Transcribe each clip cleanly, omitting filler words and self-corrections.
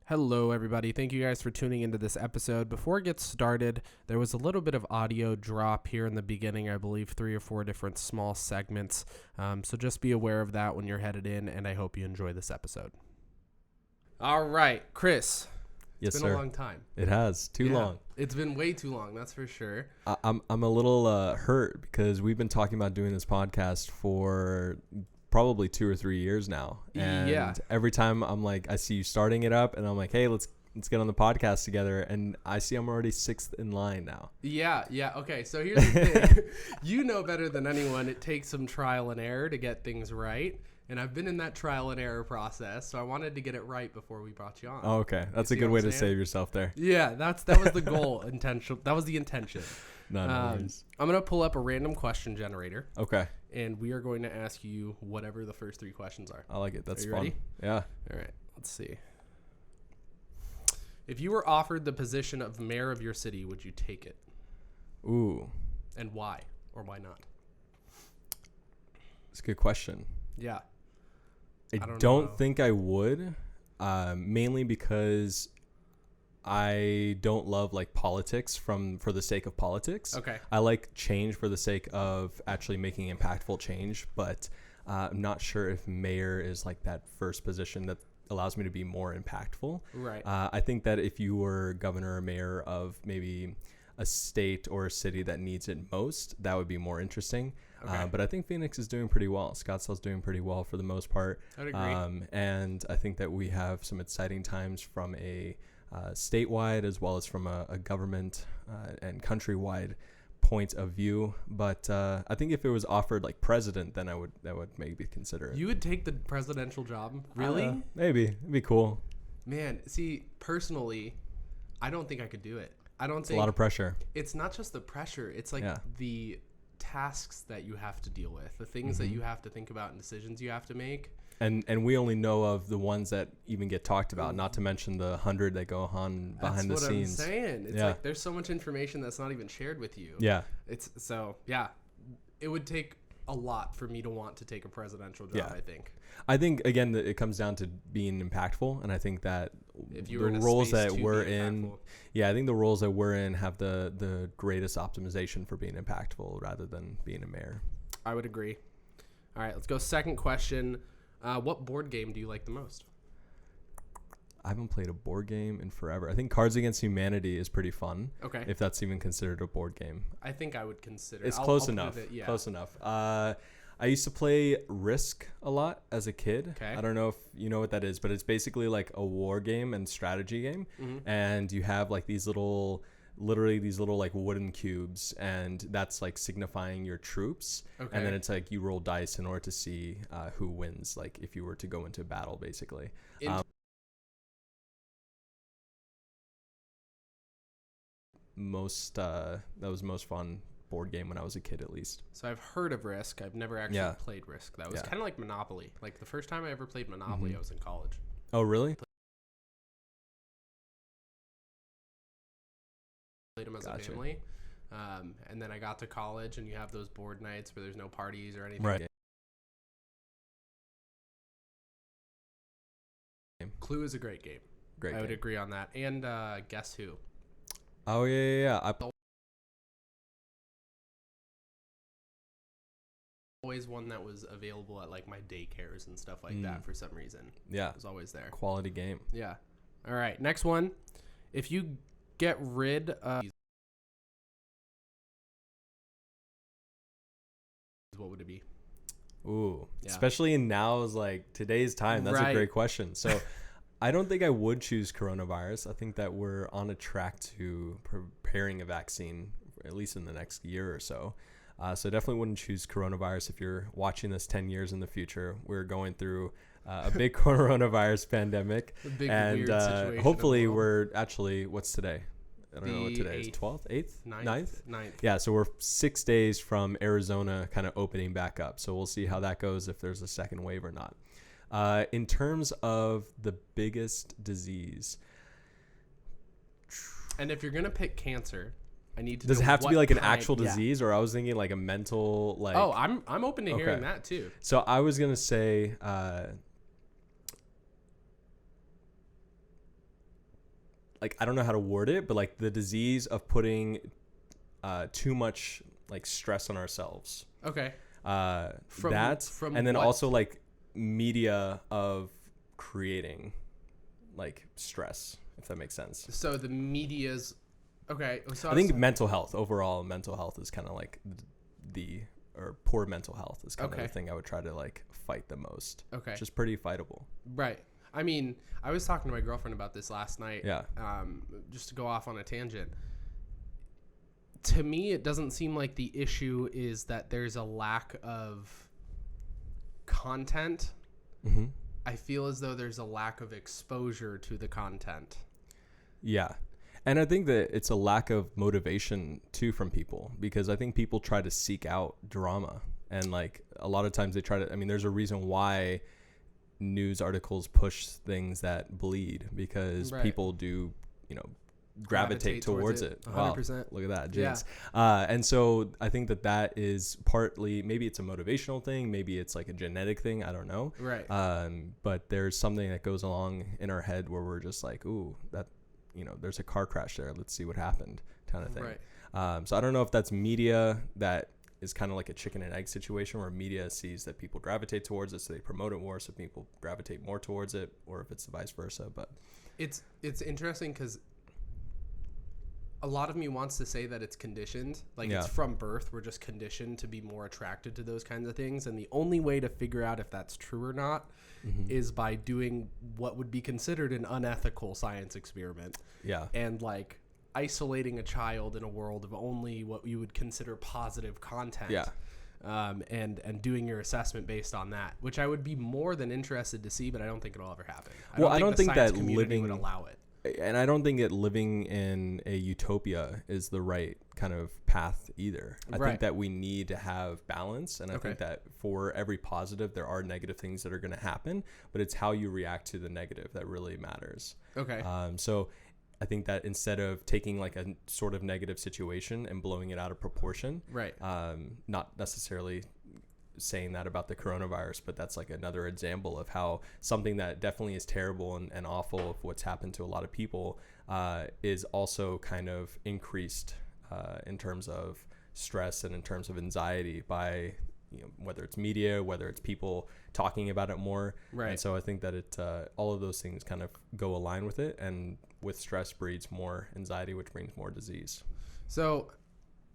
Hello, everybody. Thank you guys for tuning into this episode. Before it gets started, there was a little bit of audio drop here in the beginning, I believe 3 or 4 different small segments. So just be aware of that when you're headed in, and I hope you enjoy this episode. All right, Chris. Yes, it's been a long time. It has. Too long. It's been way too long, that's for sure. I'm a little hurt because we've been talking about doing this podcast for probably 2 or 3 years now. And every time I'm like, I see you starting it up and I'm like, hey, let's get on the podcast together. And I see I'm already 6th in line now. Yeah. Okay, so here's the thing. You know better than anyone, it takes some trial and error to get things right. And I've been in that trial and error process, so I wanted to get it right before we brought you on. Oh, okay. That's a good way to save yourself there. Yeah, that was the goal. That was the intention. No worries. I'm going to pull up a random question generator. Okay. And we are going to ask you whatever the first 3 questions are. I like it. That's fun. Ready? Yeah. All right. Let's see. If you were offered the position of mayor of your city, would you take it? Ooh. And why? Or why not? It's a good question. Yeah. I don't think I would, mainly because I don't love like politics for the sake of politics. Okay. I like change for the sake of actually making impactful change, but I'm not sure if mayor is like that first position that allows me to be more impactful. Right. I think that if you were governor or mayor of maybe a state or a city that needs it most, that would be more interesting. Okay. But I think Phoenix is doing pretty well. Scottsdale's doing pretty well for the most part. I'd agree. And I think that we have some exciting times from a statewide as well as from a government and countrywide point of view. But I think if it was offered like president, then that would maybe consider it. You would take the presidential job? Really? Maybe. It'd be cool. Man, see, personally, I don't think I could do it. It's a lot of pressure. It's not just the pressure. It's like the tasks that you have to deal with, the things that you have to think about and decisions you have to make. And we only know of the ones that even get talked about, not to mention the 100 that go on behind the scenes. That's what I'm saying. It's like there's so much information that's not even shared with you. Yeah. It would take a lot for me to want to take a presidential job, I think. I think, again, that it comes down to being impactful, and I think that if you were the roles that we're in, I think the roles that we're in have the greatest optimization for being impactful rather than being a mayor. I would agree. All right, let's go. Second question. What board game do you like the most? I haven't played a board game in forever. I think Cards Against Humanity is pretty fun. Okay. If that's even considered a board game. I think I would consider. It's close enough. Close enough. I used to play Risk a lot as a kid. Okay. I don't know if you know what that is, but it's basically like a war game and strategy game. Mm-hmm. And you have like these little like wooden cubes, and that's like signifying your troops. Okay. And then it's like you roll dice in order to see who wins, like if you were to go into battle, basically. That was most fun board game when I was a kid, at least. So I've heard of Risk. I've never actually played Risk. That was kind of like Monopoly. Like the first time I ever played Monopoly, I was in college. Oh, really? Played them as a family. And then I got to college, and you have those board nights where there's no parties or anything. Right. Clue is a great game. I would agree on that. And Guess Who? Oh, yeah. Always one that was available at like my daycares and stuff like that for some reason. Yeah. It was always there. Quality game. Yeah. All right. Next one. If you get rid of... what would it be? Ooh. Yeah. Especially in now's like today's time. That's a great question. So I don't think I would choose coronavirus. I think that we're on a track to preparing a vaccine, at least in the next year or so. So definitely wouldn't choose coronavirus. If you're watching this 10 years in the future, we're going through a big coronavirus pandemic. A big weird situation. Hopefully we're actually, what's today? I don't know what today is. 12th? 8th? 9th? Yeah, so we're 6 days from Arizona kind of opening back up. So we'll see how that goes, if there's a second wave or not. In terms of the biggest disease. And if you're going to pick cancer... Does it have to be like an actual disease, or I was thinking like a mental like? Oh, I'm open to hearing that too. So I was gonna say like, I don't know how to word it, but like the disease of putting too much like stress on ourselves. Okay. From and then also like media of creating like stress, if that makes sense. So the media's okay. So I think mental health is kind of like or poor mental health is kind of the thing I would try to like fight the most. Okay. Which is pretty fightable. Right. I mean, I was talking to my girlfriend about this last night. Yeah. Just to go off on a tangent. To me, it doesn't seem like the issue is that there's a lack of content. Mm-hmm. I feel as though there's a lack of exposure to the content. Yeah. And I think that it's a lack of motivation too from people, because I think people try to seek out drama, and like a lot of times they try to, I mean, there's a reason why news articles push things that bleed, because people do, gravitate towards it. 100%. Wow, look at that, jinx. Yeah. And so I think that is partly, maybe it's a motivational thing, maybe it's like a genetic thing, I don't know. Right. But there's something that goes along in our head where we're just like, ooh, that, there's a car crash there, let's see what happened, kind of thing. Right. So I don't know if that's media that is kind of like a chicken and egg situation, where media sees that people gravitate towards it, so they promote it more, so people gravitate more towards it, or if it's the vice versa. But it's interesting because a lot of me wants to say that it's conditioned, like it's from birth. We're just conditioned to be more attracted to those kinds of things, and the only way to figure out if that's true or not is by doing what would be considered an unethical science experiment. Yeah. And like isolating a child in a world of only what you would consider positive content. Yeah. And doing your assessment based on that, which I would be more than interested to see, but I don't think it'll ever happen. I don't think that living would allow it. And I don't think that living in a utopia is the right kind of path either. I think that we need to have balance. And I think that for every positive, there are negative things that are going to happen, but it's how you react to the negative that really matters. Okay. So I think that instead of taking like a sort of negative situation and blowing it out of proportion, not necessarily saying that about the coronavirus, but that's like another example of how something that definitely is terrible and awful of what's happened to a lot of people is also kind of increased in terms of stress and in terms of anxiety by whether it's media, whether it's people talking about it more. Right. And so I think that it all of those things kind of go align with it, and with stress breeds more anxiety, which brings more disease. So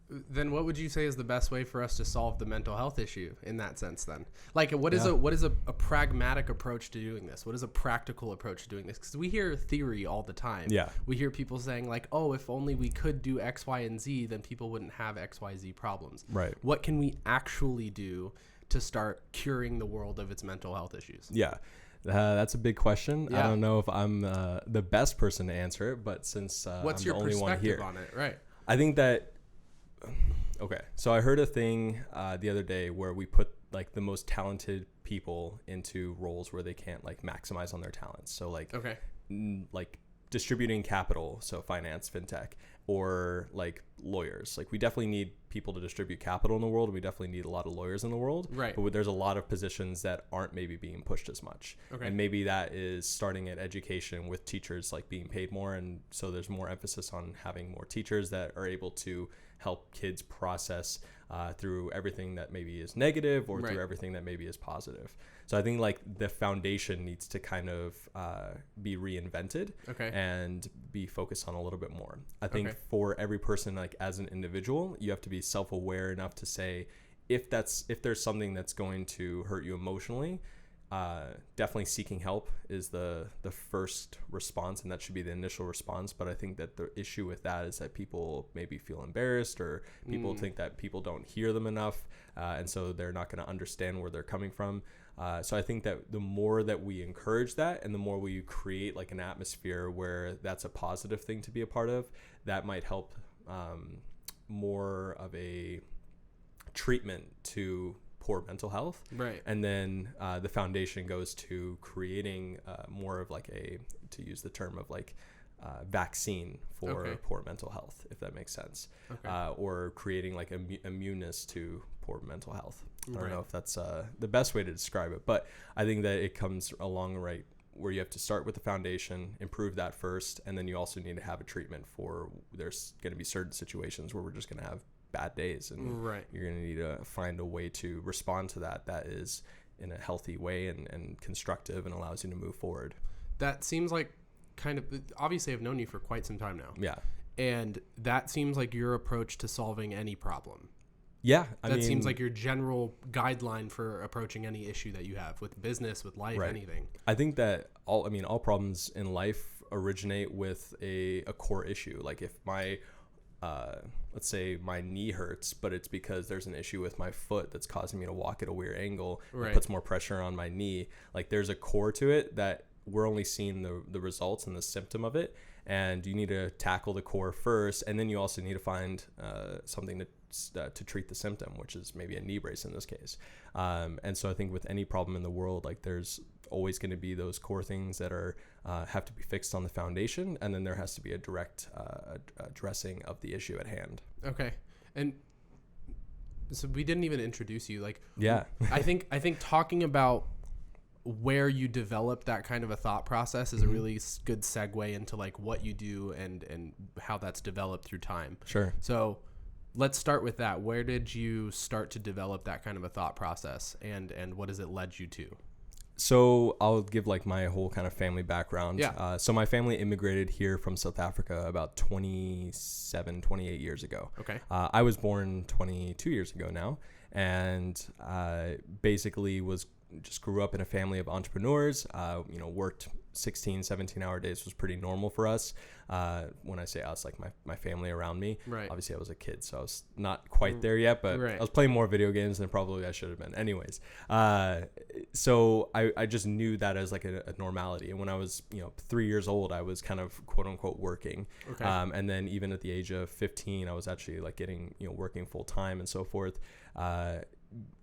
then what would you say is the best way for us to solve the mental health issue in that sense then? Like what is a pragmatic approach to doing this? What is a practical approach to doing this? Because we hear theory all the time. Yeah. We hear people saying like, oh, if only we could do X, Y, and Z, then people wouldn't have X, Y, Z problems. Right. What can we actually do to start curing the world of its mental health issues? Yeah. That's a big question. Yeah. I don't know if I'm the best person to answer it, but since what's I'm your the only one here on it? Right. I think that okay, so I heard a thing the other day where we put like the most talented people into roles where they can't like maximize on their talents. So like like distributing capital, so finance, fintech, or like lawyers. Like we definitely need people to distribute capital in the world. We definitely need a lot of lawyers in the world. Right. But there's a lot of positions that aren't maybe being pushed as much. Okay. And maybe that is starting at education with teachers like being paid more. And so there's more emphasis on having more teachers that are able to help kids process through everything that maybe is negative or through everything that maybe is positive. So I think like the foundation needs to kind of be reinvented and be focused on a little bit more. I think for every person, like as an individual, you have to be self-aware enough to say, if there's something that's going to hurt you emotionally, definitely seeking help is the first response, and that should be the initial response. But I think that the issue with that is that people maybe feel embarrassed, or people think that people don't hear them enough, and so they're not going to understand where they're coming from. So I think that the more that we encourage that, and the more we create like an atmosphere where that's a positive thing to be a part of, that might help more of a treatment to poor mental health. Right. And then the foundation goes to creating more of like to use the term of like vaccine for poor mental health, if that makes sense. Or creating like immuneness to poor mental health. I don't know if that's the best way to describe it, but I think that it comes along where you have to start with the foundation, improve that first, and then you also need to have a treatment for there's going to be certain situations where we're just going to have bad days, and you're going to need to find a way to respond to that is in a healthy way and constructive and allows you to move forward. That seems like kind of, obviously I've known you for quite some time now. Yeah. And that seems like your approach to solving any problem. Yeah. That seems like your general guideline for approaching any issue that you have with business, with life, anything. I think that all problems in life originate with a core issue. Like if my let's say my knee hurts, but it's because there's an issue with my foot that's causing me to walk at a weird angle. It puts more pressure on my knee. Like there's a core to it that we're only seeing the results and the symptom of it. And you need to tackle the core first. And then you also need to find something to treat the symptom, which is maybe a knee brace in this case. And so I think with any problem in the world, like there's always going to be those core things that are have to be fixed on the foundation, and then there has to be a direct addressing of the issue at hand. Okay. And so we didn't even introduce you. Like, yeah, I think talking about where you develop that kind of a thought process is a really good segue into like what you do and how that's developed through time. Sure. So let's start with that. Where did you start to develop that kind of a thought process, and what has it led you to? So I'll give like my whole kind of family background. Yeah. So my family immigrated here from South Africa about 28 years ago. Okay. I was born 22 years ago now, and basically grew up in a family of entrepreneurs. Worked 16, 17-hour days was pretty normal for us. When I say us, like my family around me. Right. Obviously, I was a kid, so I was not quite there yet, but I was playing more video games than probably I should have been. Anyways, so I just knew that as like a normality. And when I was 3 years old, I was kind of quote unquote working. Okay. And then even at the age of 15, I was actually like getting working full time and so forth.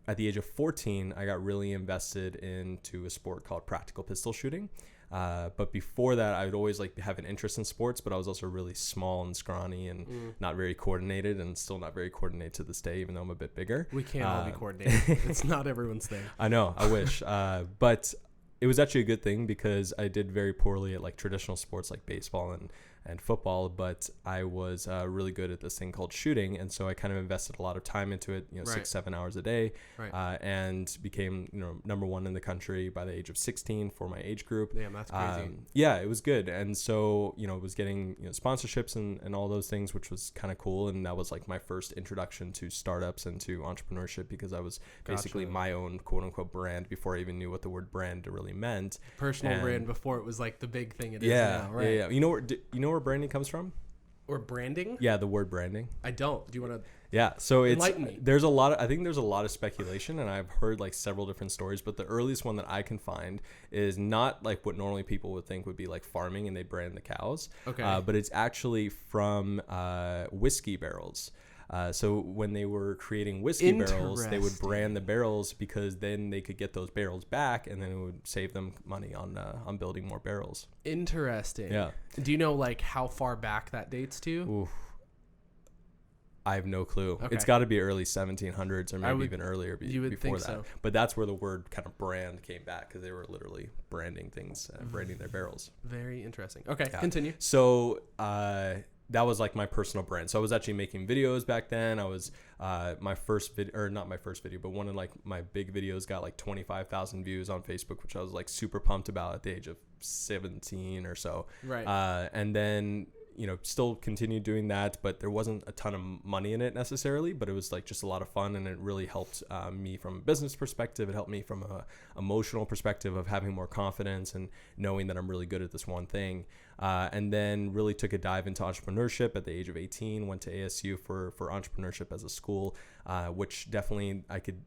At the age of 14, I got really invested into a sport called practical pistol shooting. But before that, I would always like have an interest in sports, but I was also really small and scrawny and not very coordinated, and still not very coordinated to this day, even though I'm a bit bigger. We can't all be coordinated. It's not everyone's thing. I know. I wish. But it was actually a good thing because I did very poorly at like traditional sports like baseball and football, but I was really good at this thing called shooting, and so I kind of invested a lot of time into it, 6-7 hours a day, and became number one in the country by the age of 16 for my age group. Damn, that's crazy. Yeah, it was good, and so was getting sponsorships and all those things, which was kind of cool, and that was like my first introduction to startups and to entrepreneurship because I was basically my own quote unquote brand before I even knew what the word brand really meant. Personal brand before it was like the big thing it is now, right? Yeah. You know where branding comes from? Or branding? Yeah, the word branding. I don't. Do you want to? Yeah, so enlighten me. I think there's a lot of speculation, and I've heard like several different stories, but the earliest one that I can find is not like what normally people would think would be like farming and they brand the cows. Okay. But it's actually from whiskey barrels. So when they were creating whiskey barrels, they would brand the barrels because then they could get those barrels back, and then it would save them money on building more barrels. Interesting. Yeah. Do you know like how far back that dates to? Oof. I have no clue. Okay. It's got to be early 1700s or maybe even earlier you would before think that. so. But that's where the word kind of brand came back because they were literally branding things, branding their barrels. Very interesting. Okay, continue. So that was like my personal brand. So I was actually making videos back then. I was my first video, or not my first video, but one of like my big videos got like 25,000 views on Facebook, which I was like super pumped about at the age of 17 or so. Right. And then still continued doing that, but there wasn't a ton of money in it necessarily, but it was like just a lot of fun, and it really helped me from a business perspective. It helped me from a emotional perspective of having more confidence and knowing that I'm really good at this one thing. And then really took a dive into entrepreneurship at the age of 18, went to ASU for entrepreneurship as a school, which definitely I could,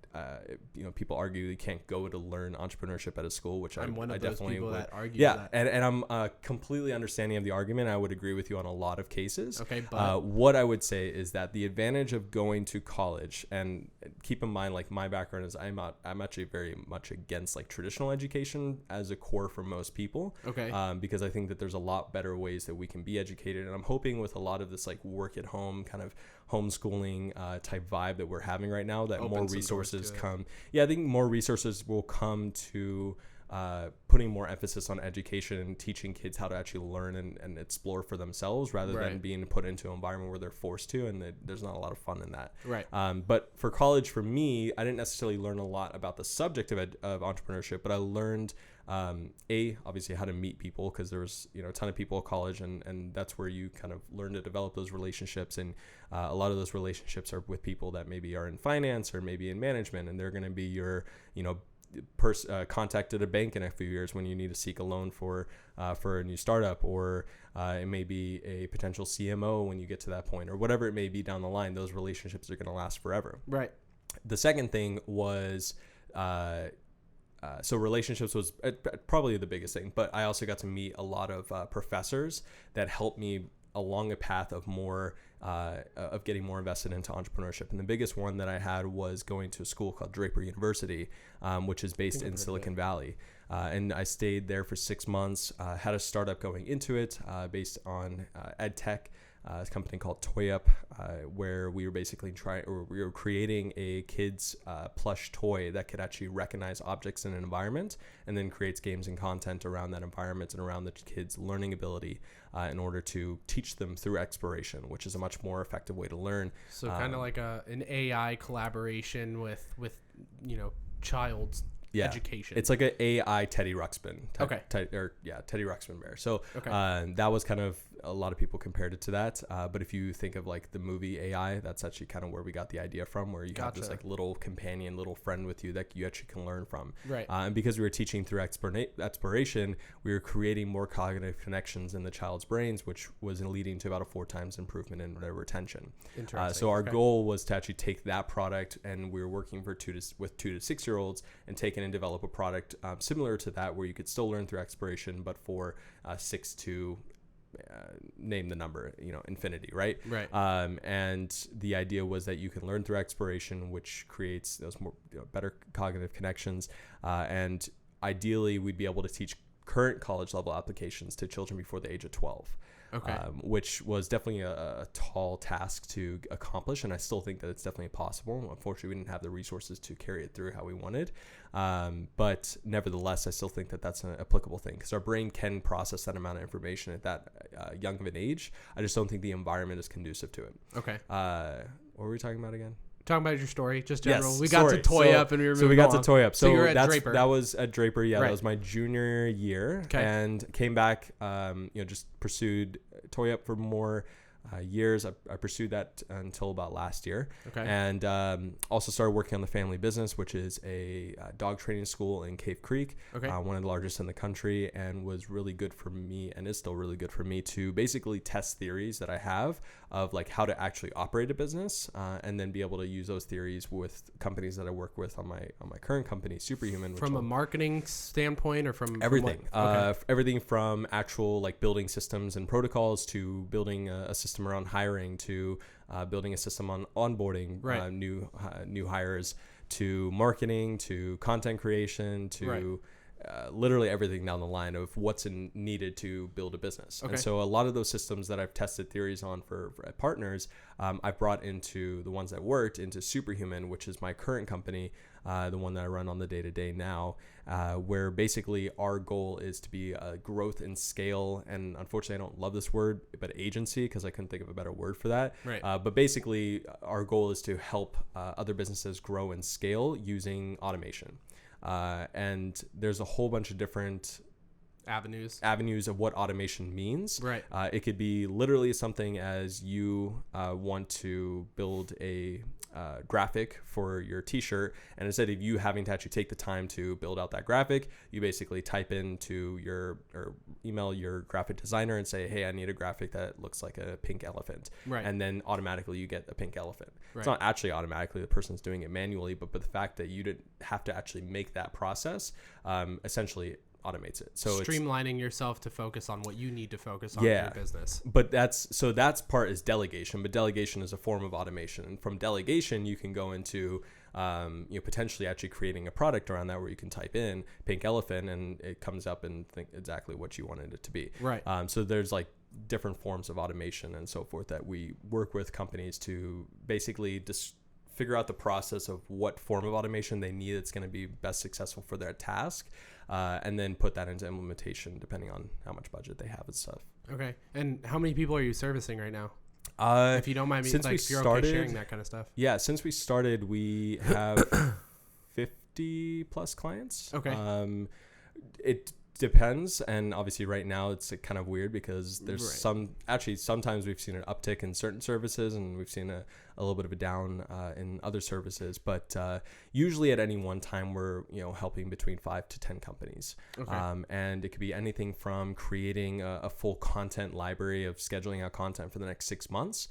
people argue you can't go to learn entrepreneurship at a school, which I'm one of I those definitely people would. that argue yeah, that. and I'm completely understanding of the argument. I would agree with you on a lot of cases. Okay, but what I would say is that the advantage of going to college, and keep in mind, like my background is I'm actually very much against like traditional education as a core for most people. Okay. Because I think that there's a lot better ways that we can be educated, and I'm hoping with a lot of this like work at home kind of homeschooling type vibe that we're having right now that more resources come. Yeah, I think more resources will come to putting more emphasis on education and teaching kids how to actually learn and explore for themselves rather than being put into an environment where they're forced to, and there's not a lot of fun in that. Right. But for college, for me, I didn't necessarily learn a lot about the subject of entrepreneurship, but I learned obviously how to meet people, because there was a ton of people at college, and that's where you kind of learn to develop those relationships, and a lot of those relationships are with people that maybe are in finance or maybe in management, and they're going to be your contact at a bank in a few years when you need to seek a loan for a new startup, or it may be a potential CMO when you get to that point, or whatever it may be down the line. Those relationships are going to last forever. Right. The second thing was so relationships was probably the biggest thing, but I also got to meet a lot of professors that helped me along a path of more of getting more invested into entrepreneurship. And the biggest one that I had was going to a school called Draper University, which is based in Silicon Valley. And I stayed there for 6 months, had a startup going into it based on ed tech. A company called Toy Up, where we were basically we were creating a kid's plush toy that could actually recognize objects in an environment, and then creates games and content around that environment and around the kids' learning ability in order to teach them through exploration, which is a much more effective way to learn. So kind of like an AI collaboration with child's education. It's like an AI Teddy Ruxpin type, Okay. Teddy Ruxpin bear. So Okay. that was kind of, a lot of people compared it to that. But if you think of like the movie AI, that's actually kind of where we got the idea from, where you have this like little companion, little friend with you that you actually can learn from. Right. And because we were teaching through exploration, we were creating more cognitive connections in the child's brains, which was leading to about a 4 times improvement in their retention. Interesting. So our goal was to actually take that product, and we were working with 2 to 6 year olds, and take it and develop a product similar to that, where you could still learn through exploration, but for 6 to name the number, infinity, right? Right. And the idea was that you can learn through exploration, which creates those more better cognitive connections. And ideally, we'd be able to teach current college level applications to children before the age of 12. Okay. Which was definitely a tall task to accomplish, and I still think that it's definitely possible. Unfortunately, we didn't have the resources to carry it through how we wanted, but nevertheless, I still think that that's an applicable thing, because our brain can process that amount of information at that young of an age. I just don't think the environment is conducive to it. Okay. What were we talking about again? Talking about your story, just general. Yes, we got to Toy Up, and we were moving to on. Toy Up. So you were at Draper. That was at Draper. Yeah, Right. That was my junior year, and came back. Just pursued Toy Up for more years. I pursued that until about last year. Okay. And also started working on the family business, which is a dog training school in Cave Creek, one of the largest in the country, and was really good for me, and is still really good for me, to basically test theories that I have of like how to actually operate a business, and then be able to use those theories with companies that I work with on my current company, Superhuman. From a marketing standpoint, or from everything, everything from actual like building systems and protocols, to building a system around hiring, to building a system on onboarding new hires, to marketing, to content creation, to literally everything down the line of what's needed to build a business. And so a lot of those systems that I've tested theories on for partners, I've brought into the ones that worked into Superhuman, which is my current company, the one that I run on the day-to-day now, where basically our goal is to be a growth and scale. And unfortunately, I don't love this word, but agency, because I couldn't think of a better word for that. Right. But basically, our goal is to help other businesses grow and scale using automation. And there's a whole bunch of different avenues of what automation means. Right. It could be literally something as you want to build a graphic for your t-shirt, and instead of you having to actually take the time to build out that graphic, you basically type into or email your graphic designer and say, hey, I need a graphic that looks like a pink elephant. Right. And then automatically you get a pink elephant. Right. It's not actually automatically, the person's doing it manually, but the fact that you didn't have to actually make that process essentially automates it. So streamlining yourself to focus on what you need to focus on in your business. But that's part is delegation, but delegation is a form of automation. And from delegation, you can go into potentially actually creating a product around that, where you can type in pink elephant and it comes up and think exactly what you wanted it to be. Right. So there's like different forms of automation and so forth that we work with companies to basically just figure out the process of what form of automation they need that's going to be best successful for their task, and then put that into implementation depending on how much budget they have and stuff. Okay. And how many people are you servicing right now? If you don't mind me, since like, we if you're started, okay sharing that kind of stuff. Yeah, since we started, we have 50 plus clients. Okay. It depends, and obviously right now it's kind of weird because there's sometimes we've seen an uptick in certain services and we've seen a little bit of a down in other services, but usually at any one time we're helping between 5 to 10 companies. Okay. And it could be anything from creating a full content library of scheduling out content for the next 6 months,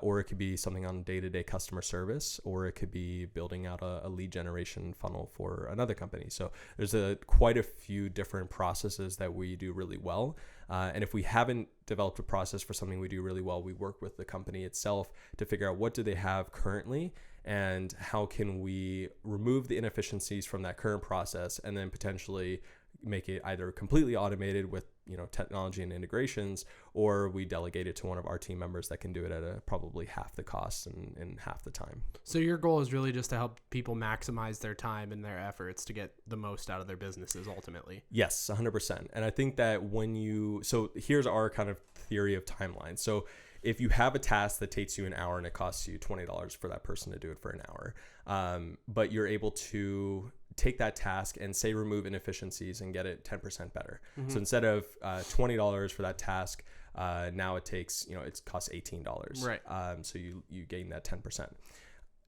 or it could be something on day-to-day customer service, or it could be building out a lead generation funnel for another company. So there's quite a few different processes that we do really well. And if we haven't developed a process for something we do really well, we work with the company itself to figure out what do they have currently and how can we remove the inefficiencies from that current process and then potentially make it either completely automated with technology and integrations, or we delegate it to one of our team members that can do it at probably half the cost and half the time. So your goal is really just to help people maximize their time and their efforts to get the most out of their businesses ultimately. Yes, 100%. And I think that so here's our kind of theory of timeline. So if you have a task that takes you an hour and it costs you $20 for that person to do it for an hour, but you're able to take that task and say remove inefficiencies and get it 10% better. Mm-hmm. So instead of $20 for that task, now it costs $18. Right. So you gain that 10%.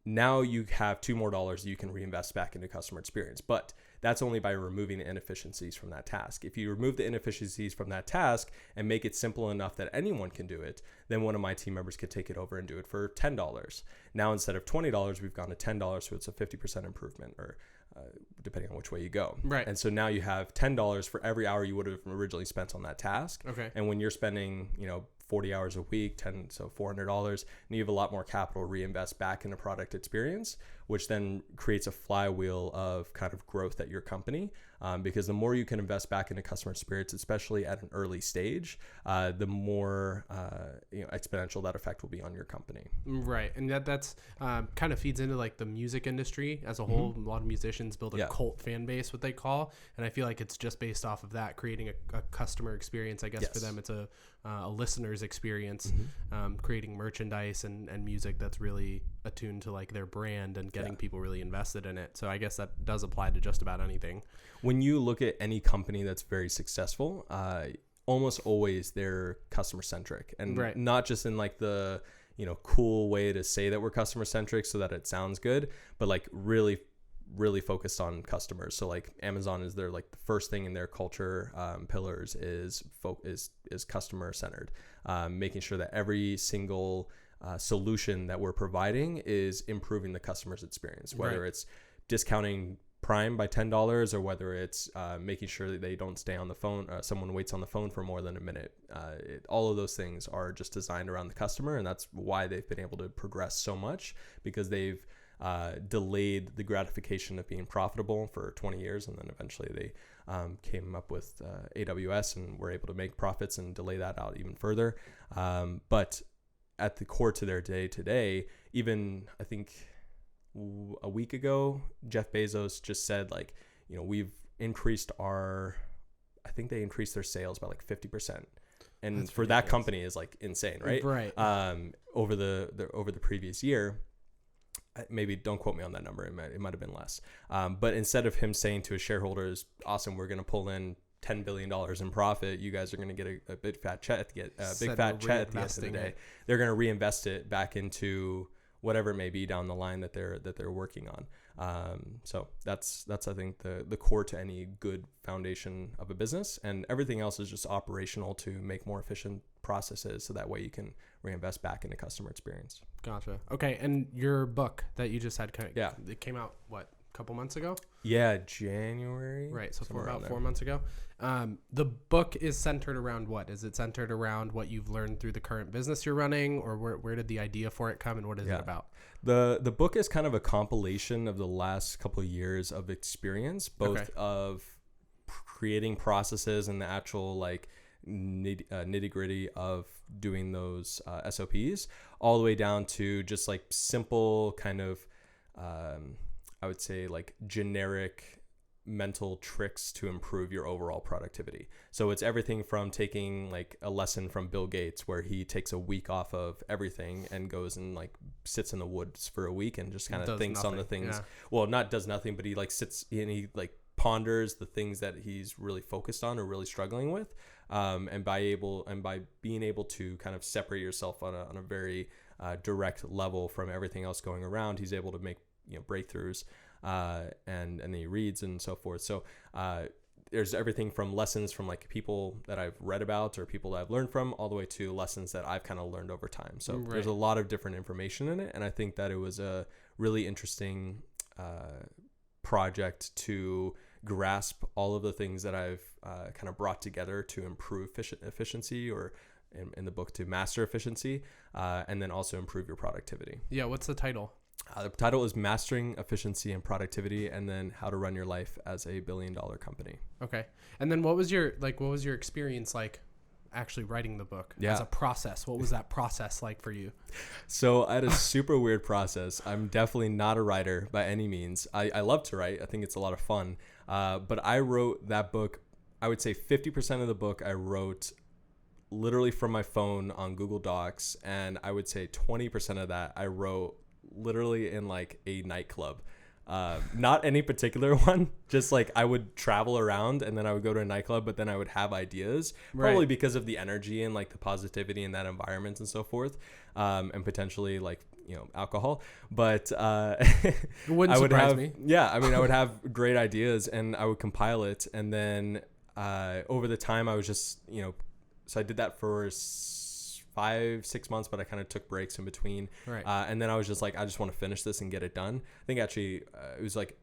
Now you have $2 more you can reinvest back into customer experience, but that's only by removing the inefficiencies from that task. If you remove the inefficiencies from that task and make it simple enough that anyone can do it, then one of my team members could take it over and do it for $10. Now, instead of $20, we've gone to $10, so it's a 50% improvement, or depending on which way you go. Right. And so now you have $10 for every hour you would have originally spent on that task. Okay. And when you're spending, 40 hours a week, so $400, and you have a lot more capital to reinvest back into product experience, which then creates a flywheel of kind of growth at your company. Because the more you can invest back into customer experience, especially at an early stage, the more exponential that effect will be on your company. Right, and that's kind of feeds into like the music industry as a whole. Mm-hmm. A lot of musicians build a cult fan base, what they call, and I feel like it's just based off of that, creating a customer experience. I guess for them, it's a listener's experience, creating merchandise and music that's really attuned to like their brand and getting people really invested in it. So I guess that does apply to just about anything. When you look at any company that's very successful, almost always they're customer centric, and not just in like the cool way to say that we're customer centric so that it sounds good, but like really focused on customers. So like Amazon is their like the first thing in their culture pillars is customer centered, making sure that every single solution that we're providing is improving the customer's experience, whether it's discounting Prime by $10 or whether it's making sure that they don't stay on the phone, someone waits on the phone for more than a minute. All of those things are just designed around the customer, and that's why they've been able to progress so much, because they've delayed the gratification of being profitable for 20 years, and then eventually they came up with AWS and were able to make profits and delay that out even further. But at the core to their day today, even I think a week ago, Jeff Bezos just said like, we've increased I think they increased their sales by like 50%. And that's for that company is like insane, right? Right. Over the previous year. Maybe don't quote me on that number. It might have been less. But instead of him saying to his shareholders, awesome, we're going to pull in $10 billion in profit, you guys are going to get a big fat check at the end of the day. They're going to reinvest it back into whatever it may be down the line that they're working on. So that's I think the core to any good foundation of a business, and everything else is just operational to make more efficient processes, so that way you can reinvest back into customer experience. Gotcha. Okay, and your book that you just had, it came out a couple months ago? Yeah, January. Right, so for about 4 months ago. The book is centered around what? Is it centered around what you've learned through the current business you're running, or where did the idea for it come, and what is it about? The book is kind of a compilation of the last couple of years of experience, both of creating processes and the actual like nitty gritty of doing those SOPs, all the way down to just like simple kind of, I would say like generic mental tricks to improve your overall productivity. So it's everything from taking like a lesson from Bill Gates, where he takes a week off of everything and goes and like sits in the woods for a week and just kind of thinks on the things. Yeah. Well, not does nothing, but he like sits and he like ponders the things that he's really focused on or really struggling with. And by being able to kind of separate yourself on a very direct level from everything else going around, he's able to make, you know, breakthroughs. And then he reads and so forth. So there's everything from lessons from like people that I've read about or people that I've learned from, all the way to lessons that I've kind of learned over time. So there's a lot of different information in it, and I think that it was a really interesting project to grasp all of the things that I've kind of brought together to improve efficiency, or in the book to master efficiency, and then also improve your productivity. Yeah. What's the title? The title is Mastering Efficiency and Productivity, and then How to Run Your Life as a $1 billion Company. Okay. And then what was your experience like actually writing the book as a process? What was that process like for you? So I had a super weird process. I'm definitely not a writer by any means. I love to write. I think it's a lot of fun. But I wrote that book, I would say 50% of the book I wrote literally from my phone on Google Docs. And I would say 20% of that I wrote literally in like a nightclub. Not any particular one, just like I would travel around and then I would go to a nightclub, but then I would have ideas, probably because of the energy and like the positivity in that environment and so forth, and potentially like, you know, alcohol. But it wouldn't surprise me. Yeah, I mean, I would have great ideas and I would compile it, and then over the time I was just, you know, so I did that for 5-6 months, but I kind of took breaks in between. Right. And then I was just like, I just want to finish this and get it done. I think actually it was like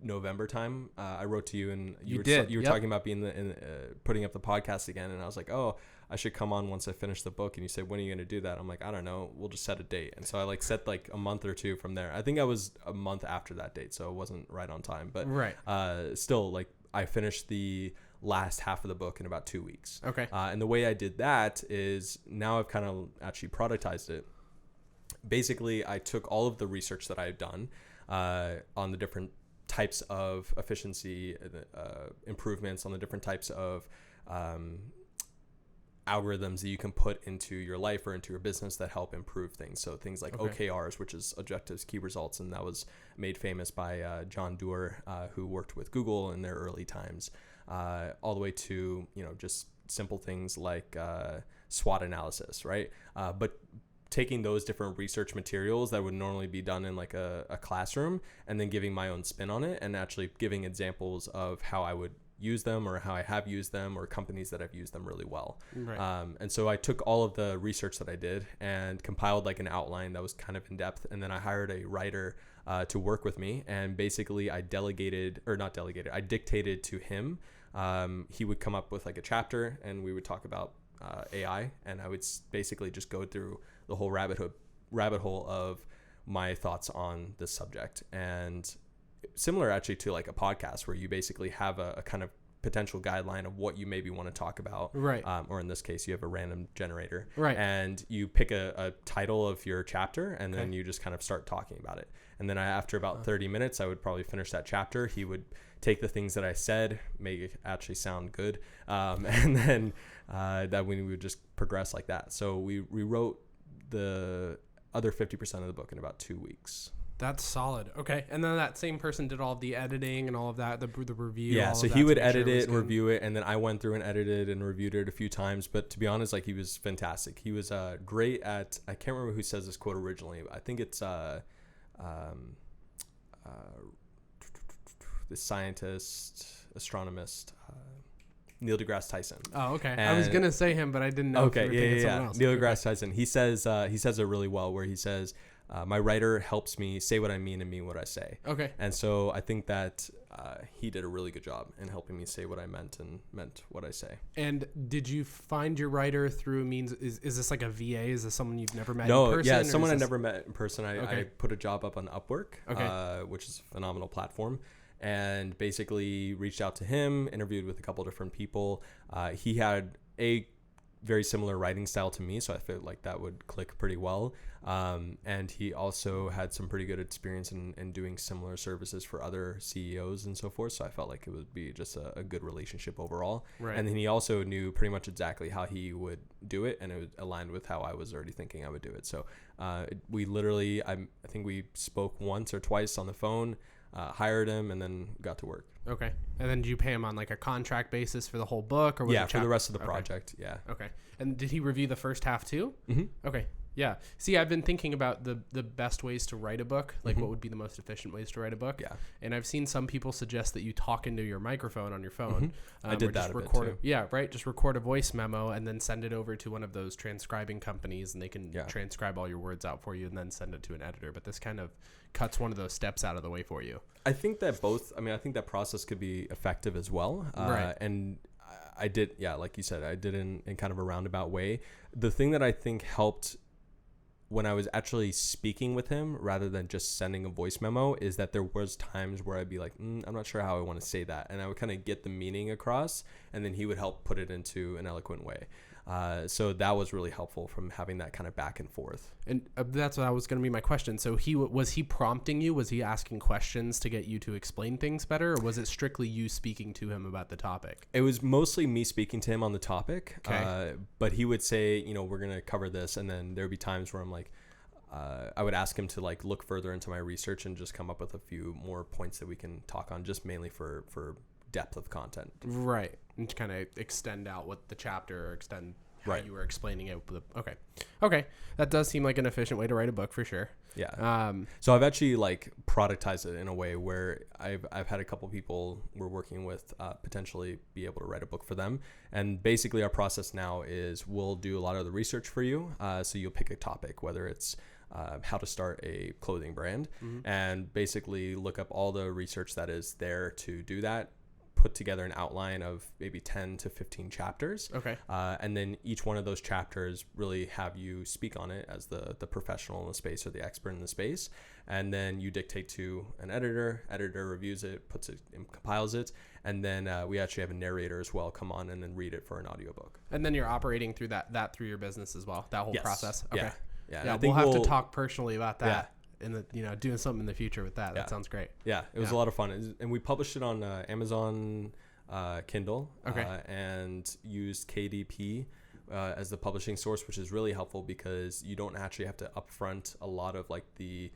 November time. I wrote to you, and you were talking about being putting up the podcast again. And I was like, oh, I should come on once I finish the book. And you said, when are you going to do that? I'm like, I don't know. We'll just set a date. And so I like set like a month or two from there. I think I was a month after that date, so it wasn't right on time, but still like I finished the last half of the book in about 2 weeks. Okay. And the way I did that is, now I've kind of actually productized it. Basically, I took all of the research that I had done on the different types of efficiency improvements, on the different types of algorithms that you can put into your life or into your business that help improve things. So things like OKRs, which is objectives, key results, and that was made famous by John Doerr, who worked with Google in their early times. All the way to, you know, just simple things like SWOT analysis, right? But taking those different research materials that would normally be done in like a classroom, and then giving my own spin on it, and actually giving examples of how I would use them, or how I have used them, or companies that have used them really well. Right. And so I took all of the research that I did and compiled like an outline that was kind of in depth, and then I hired a writer to work with me, and basically I dictated to him. He would come up with like a chapter, and we would talk about AI, and I would basically just go through the whole rabbit hole of my thoughts on this subject. And similar actually to like a podcast, where you basically have a kind of potential guideline of what you maybe want to talk about, right? Or in this case, you have a random generator, right? And you pick a title of your chapter, and then you just kind of start talking about it. And then after about 30 minutes, I would probably finish that chapter. He would take the things that I said, make it actually sound good, and then that we would just progress like that. So we wrote the other 50% of the book in about 2 weeks. That's solid. Okay. And then that same person did all the editing and all of that, the review. Yeah. So he would edit it, review it, and then I went through and edited and reviewed it a few times. But to be honest, like, he was fantastic. He was great at, I can't remember who says this quote originally, but I think it's the scientist, astronomist, Neil deGrasse Tyson. Oh, okay. And I was going to say him, but I didn't know. Okay. Yeah. Neil deGrasse Tyson. He says it really well, where he says, my writer helps me say what I mean and mean what I say. Okay. And so I think that he did a really good job in helping me say what I meant and meant what I say. And did you find your writer through means, is this like a VA? Is this someone you've never met in person? Yeah, someone I never met in person. I put a job up on Upwork, which is a phenomenal platform. and basically reached out to him, interviewed with a couple different people. He had a very similar writing style to me, so I felt like that would click pretty well. And he also had some pretty good experience in doing similar services for other CEOs and so forth, so I felt like it would be just a good relationship overall. Right. And then he also knew pretty much exactly how he would do it, and it aligned with how I was already thinking I would do it. So we literally, I think we spoke once or twice on the phone, hired him, and then got to work. Okay. And then did you pay him on like a contract basis for the whole book, or was it for the rest of the project? Okay. Yeah. Okay. And did he review the first half too? Mm-hmm. Okay. Yeah. See, I've been thinking about the best ways to write a book, like what would be the most efficient ways to write a book. Yeah. And I've seen some people suggest that you talk into your microphone on your phone. I did that just a bit record too. Yeah, right. Just record a voice memo and then send it over to one of those transcribing companies, and they can transcribe all your words out for you and then send it to an editor. But this kind of cuts one of those steps out of the way for you. I think that I think that process could be effective as well. Right. And I did, like you said, I did in kind of a roundabout way. The thing that I think helped when I was actually speaking with him rather than just sending a voice memo is that there was times where I'd be like, I'm not sure how I want to say that. And I would kind of get the meaning across, and then he would help put it into an eloquent way. So that was really helpful from having that kind of back and forth. And that's what was going to be my question. So was he prompting you? Was he asking questions to get you to explain things better? Or was it strictly you speaking to him about the topic? It was mostly me speaking to him on the topic. Okay. But he would say, we're going to cover this. And then there'd be times where I'm like, I would ask him to like look further into my research and just come up with a few more points that we can talk on, just mainly for depth of content. Right. And to kind of extend out what the chapter, or extend how you were explaining it. Okay. That does seem like an efficient way to write a book for sure. Yeah. So I've actually like productized it in a way where I've had a couple people we're working with potentially be able to write a book for them. And basically our process now is we'll do a lot of the research for you. So you'll pick a topic, whether it's how to start a clothing brand, and basically look up all the research that is there to do that. Put together an outline of maybe 10 to 15 chapters. Okay. And then each one of those chapters really have you speak on it as the professional in the space or the expert in the space. And then you dictate to an editor reviews it, puts it and compiles it. And then we actually have a narrator as well come on and then read it for an audiobook. And then you're operating through that through your business as well, that whole process. Okay. Yeah. We'll have to talk personally about that. Yeah. In doing something in the future with that. That sounds great. Yeah, it was a lot of fun, and we published it on Amazon Kindle, and used KDP as the publishing source, which is really helpful because you don't actually have to upfront a lot of like the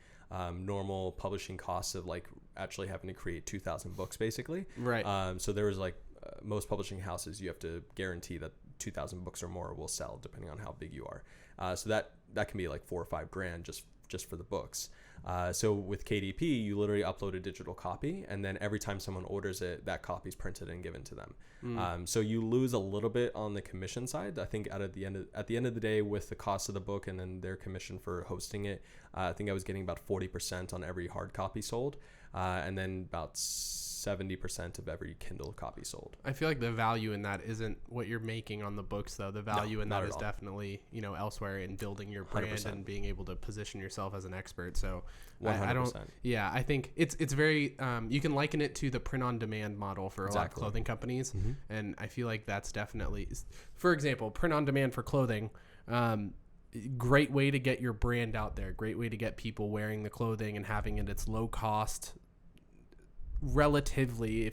normal publishing costs of like actually having to create 2,000 books basically. Right. So there was like most publishing houses, you have to guarantee that 2,000 books or more will sell depending on how big you are. So that can be like $4,000 or $5,000 just for the books. So with KDP, you literally upload a digital copy, and then every time someone orders it, that copy is printed and given to them. So you lose a little bit on the commission side. I think at the end of the day, with the cost of the book and then their commission for hosting it, I think I was getting about 40% on every hard copy sold, and then about 70% of every Kindle copy sold. I feel like the value in that isn't what you're making on the books, though. The value in that is definitely, elsewhere in building your brand 100%. And being able to position yourself as an expert. So 100%. I think it's very, you can liken it to the print-on-demand model for a lot of clothing companies. Mm-hmm. And I feel like that's definitely, for example, print-on-demand for clothing, great way to get your brand out there, great way to get people wearing the clothing and having it. It's low cost. Relatively,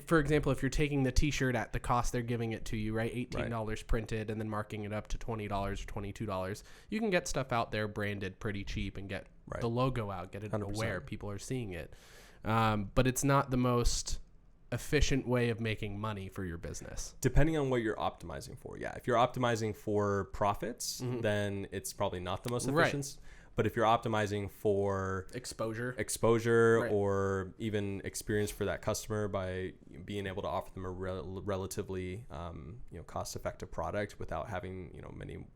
for example, if you're taking the t-shirt at the cost they're giving it to you, right, $18 printed and then marking it up to $20 or $22, you can get stuff out there branded pretty cheap and get the logo out, get it 100%. Aware people are seeing it, but it's not the most efficient way of making money for your business, depending on what you're optimizing for. If you're optimizing for profits, then it's probably not the most efficient. But if you're optimizing for exposure, or even experience for that customer by being able to offer them a relatively cost-effective product without having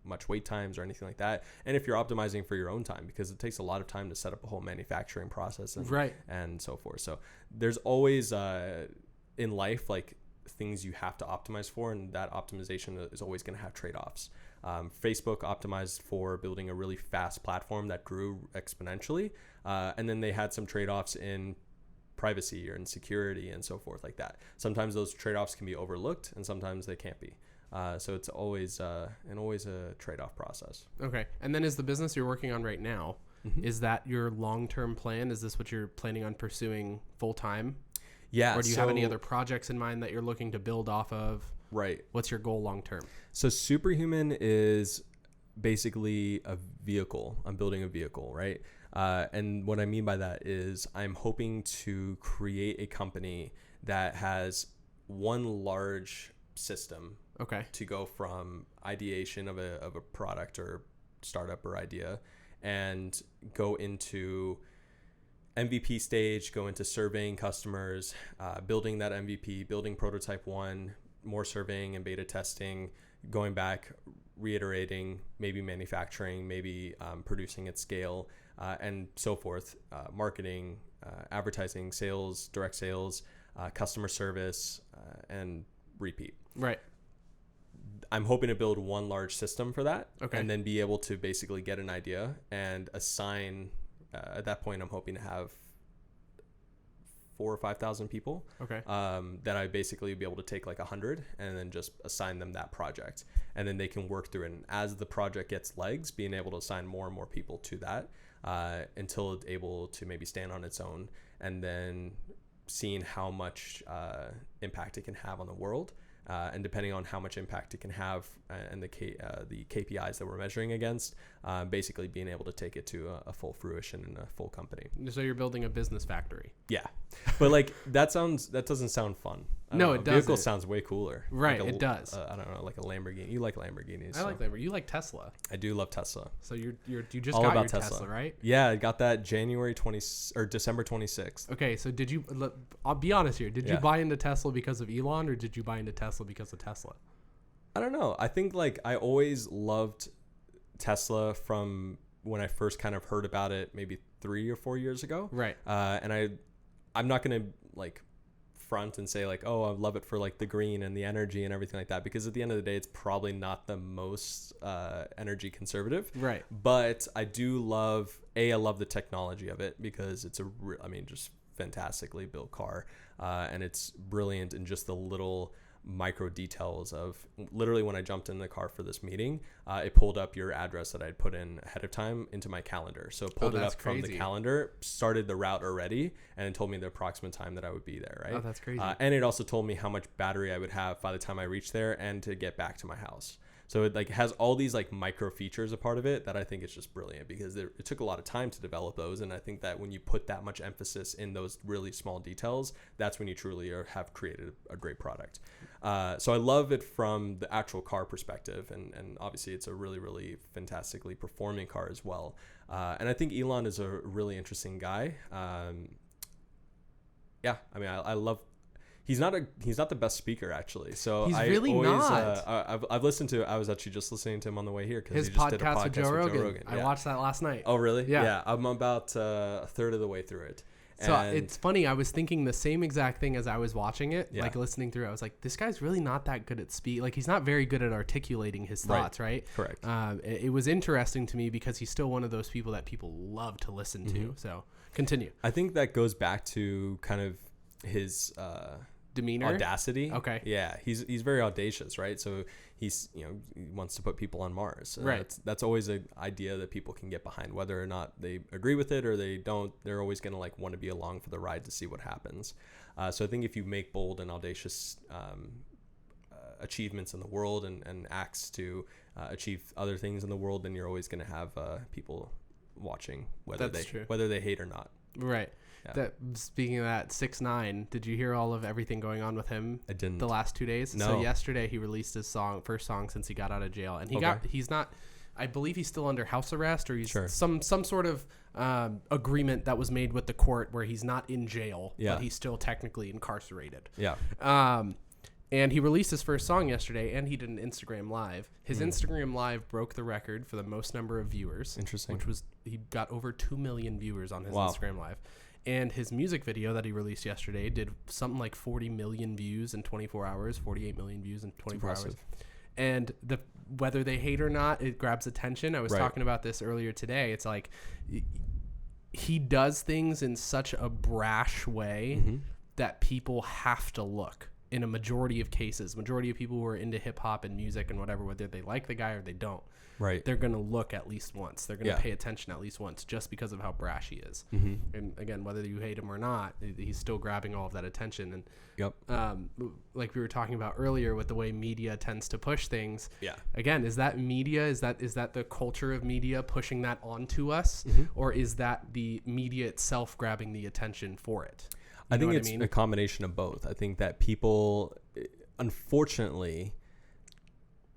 much wait times or anything like that, and if you're optimizing for your own time, because it takes a lot of time to set up a whole manufacturing process and so forth. So there's always in life like things you have to optimize for, and that optimization is always going to have trade-offs. Facebook optimized for building a really fast platform that grew exponentially, and then they had some trade-offs in privacy or in security and so forth like that. Sometimes those trade-offs can be overlooked and sometimes they can't be. So it's always a trade-off process. Okay. And then is the business you're working on right now, is that your long-term plan? Is this what you're planning on pursuing full-time? Yeah. Or do you have any other projects in mind that you're looking to build off of? Right. What's your goal long-term? So Superhuman is basically a vehicle. I'm building a vehicle, right? And what I mean by that is I'm hoping to create a company that has one large system. Okay. To go from ideation of a product or startup or idea and go into MVP stage, go into surveying customers, building that MVP, building prototype 1, more surveying and beta testing, going back, reiterating, maybe manufacturing, maybe producing at scale, and so forth, marketing, advertising, sales, direct sales, customer service, and repeat. Right. I'm hoping to build one large system for that, okay, and then be able to basically get an idea and assign. At that point, I'm hoping to have 4,000 or 5,000 people. Okay. That I basically be able to take like 100 and then just assign them that project, and then they can work through it. And as the project gets legs, being able to assign more and more people to that until it's able to maybe stand on its own, and then seeing how much impact it can have on the world. And depending on how much impact it can have and the KPIs that we're measuring against, basically being able to take it to a full fruition in a full company. So you're building a business factory. Yeah. But like that doesn't sound fun. No, it doesn't. Vehicle sounds way cooler. Right, like it does. I don't know, like a Lamborghini. You like Lamborghinis. I like Lamborghini. You like Tesla. I do love Tesla. So you just all got about your Tesla, right? Yeah, I got that December 26th. Okay, so I'll be honest here. Did you buy into Tesla because of Elon, or did you buy into Tesla because of Tesla? I don't know. I think like I always loved Tesla from when I first kind of heard about it, maybe 3 or 4 years ago. Right. And I'm not going to like front and say like, oh, I love it for like the green and the energy and everything like that, because at the end of the day, it's probably not the most energy conservative. Right. But I do love, I love the technology of it, because it's just fantastically built car. And it's brilliant in just the little micro details of literally when I jumped in the car for this meeting, it pulled up your address that I'd put in ahead of time into my calendar. So it pulled it up from the calendar, started the route already, and it told me the approximate time that I would be there. Right. Oh, that's crazy. And it also told me how much battery I would have by the time I reached there and to get back to my house. So it like has all these like micro features a part of it that I think is just brilliant, because it took a lot of time to develop those. And I think that when you put that much emphasis in those really small details, that's when you truly have created a great product. So I love it from the actual car perspective. And obviously it's a really, really fantastically performing car as well. And I think Elon is a really interesting guy. Yeah, I mean, I love. He's not the best speaker, actually. So he's really not. I've listened to. I was actually just listening to him on the way here because he just did a podcast with Joe Rogan. Yeah. I watched that last night. Oh, really? Yeah. I'm about a third of the way through it. So it's funny. I was thinking the same exact thing as I was watching it, like listening through. I was like, this guy's really not that good at speech. Like he's not very good at articulating his thoughts, right? Correct. It was interesting to me because he's still one of those people that people love to listen to. So continue. I think that goes back to kind of his demeanor, audacity. Okay. Yeah, he's very audacious, right? So he wants to put people on Mars. Right. That's always an idea that people can get behind, whether or not they agree with it or they don't. They're always going to like want to be along for the ride to see what happens. So I think if you make bold and audacious achievements in the world and acts to achieve other things in the world, then you're always going to have people watching, whether they hate or not. Right. Yeah. Speaking of that, 6ix9ine, did you hear all of everything going on with him? I didn't. The last 2 days? No. So yesterday he released his first song since he got out of jail. And he's not, I believe he's still under house arrest, or he's some sort of agreement that was made with the court where he's not in jail, but he's still technically incarcerated. Yeah. And he released his first song yesterday, and he did an Instagram Live. His Instagram Live broke the record for the most number of viewers. Interesting. Which was, he got over 2 million viewers on his Instagram Live. And his music video that he released yesterday did something like 40 million views in 24 hours, 48 million views in 24 hours. And whether they hate or not, it grabs attention. I was talking about this earlier today. It's like he does things in such a brash way that people have to look. In a majority of cases, majority of people who are into hip hop and music and whatever, whether they like the guy or they don't, right, they're going to look at least once. They're going to pay attention at least once just because of how brash he is. And again, whether you hate him or not, he's still grabbing all of that attention. And like we were talking about earlier with the way media tends to push things. Yeah. Again, is that media? Is that the culture of media pushing that onto us? Or is that the media itself grabbing the attention for it? I think it's a combination of both. I think that people, unfortunately,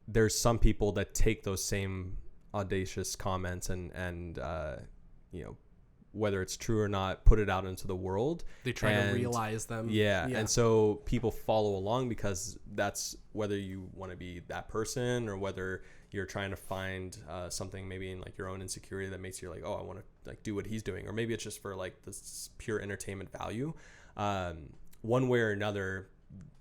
there's some people that take those same audacious comments and you know, whether it's true or not, put it out into the world. They try to realize them. Yeah. And so people follow along because that's whether you want to be that person or whether you're trying to find something maybe in like your own insecurity that makes you like, oh, I want to like do what he's doing. Or maybe it's just for like this pure entertainment value. One way or another,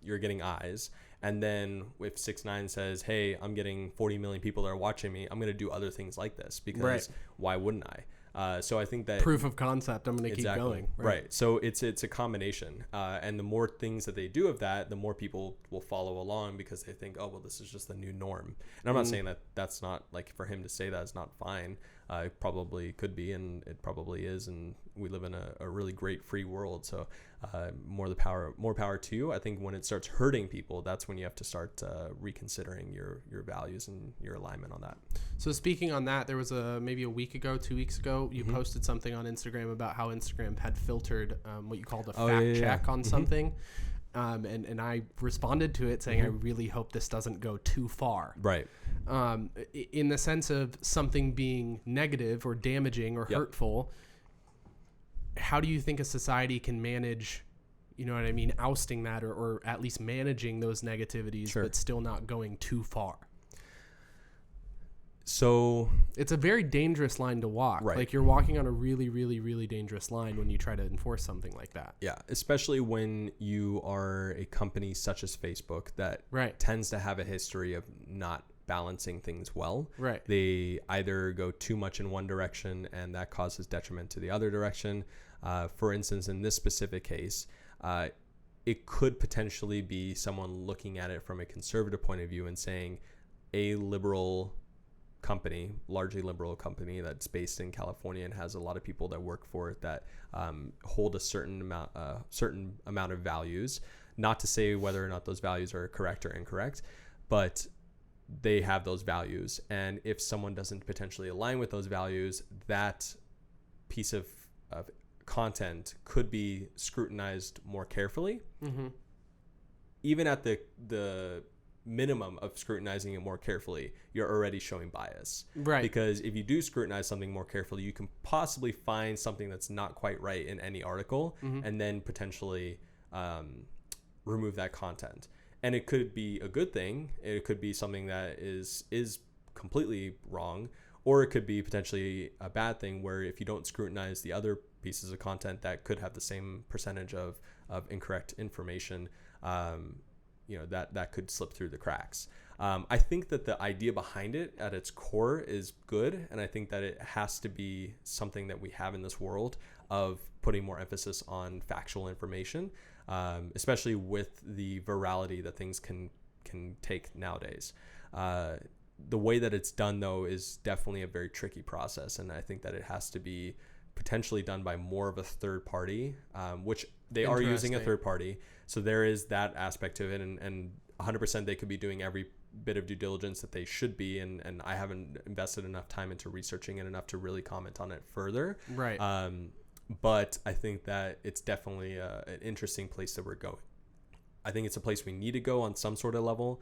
you're getting eyes. And then if 6ix9ine says, hey, I'm getting 40 million people that are watching me, I'm going to do other things like this because why wouldn't I? So I think that proof of concept, I'm going to keep going. Right. So it's a combination. And the more things that they do of that, the more people will follow along because they think, oh, well, this is just the new norm. And I'm not saying that that's not like for him to say that is not fine. It probably could be, and it probably is. And we live in a really great free world. So more power to you. I think when it starts hurting people, that's when you have to start reconsidering your values and your alignment on that. So speaking on that, there was maybe a week ago, 2 weeks ago, you posted something on Instagram about how Instagram had filtered what you called a fact check on something. And I responded to it saying, I really hope this doesn't go too far. Right. In the sense of something being negative or damaging or hurtful, how do you think a society can manage, you know what I mean, ousting that or at least managing those negativities, but still not going too far? So it's a very dangerous line to walk. Right. Like you're walking on a really, really, really dangerous line when you try to enforce something like that. Yeah. Especially when you are a company such as Facebook that tends to have a history of not balancing things well. Right. They either go too much in one direction and that causes detriment to the other direction. For instance, in this specific case, it could potentially be someone looking at it from a conservative point of view and saying a liberal company, largely liberal company that's based in California and has a lot of people that work for it that hold a certain amount of values. Not to say whether or not those values are correct or incorrect, but they have those values. And if someone doesn't potentially align with those values, that piece of content could be scrutinized more carefully. Even at the minimum of scrutinizing it more carefully, you're already showing bias. Right. Because if you do scrutinize something more carefully, you can possibly find something that's not quite right in any article and then potentially remove that content. And it could be a good thing. It could be something that is completely wrong, or it could be potentially a bad thing where if you don't scrutinize the other pieces of content that could have the same percentage of incorrect information, that could slip through the cracks. I think that the idea behind it at its core is good. And I think that it has to be something that we have in this world of putting more emphasis on factual information, especially with the virality that things can take nowadays. The way that it's done, though, is definitely a very tricky process. And I think that it has to be potentially done by more of a third party, which they are using a third party. So there is that aspect to it. And 100% they could be doing every bit of due diligence that they should be. And I haven't invested enough time into researching it enough to really comment on it further. Right. But I think that it's definitely an interesting place that we're going. I think it's a place we need to go on some sort of level.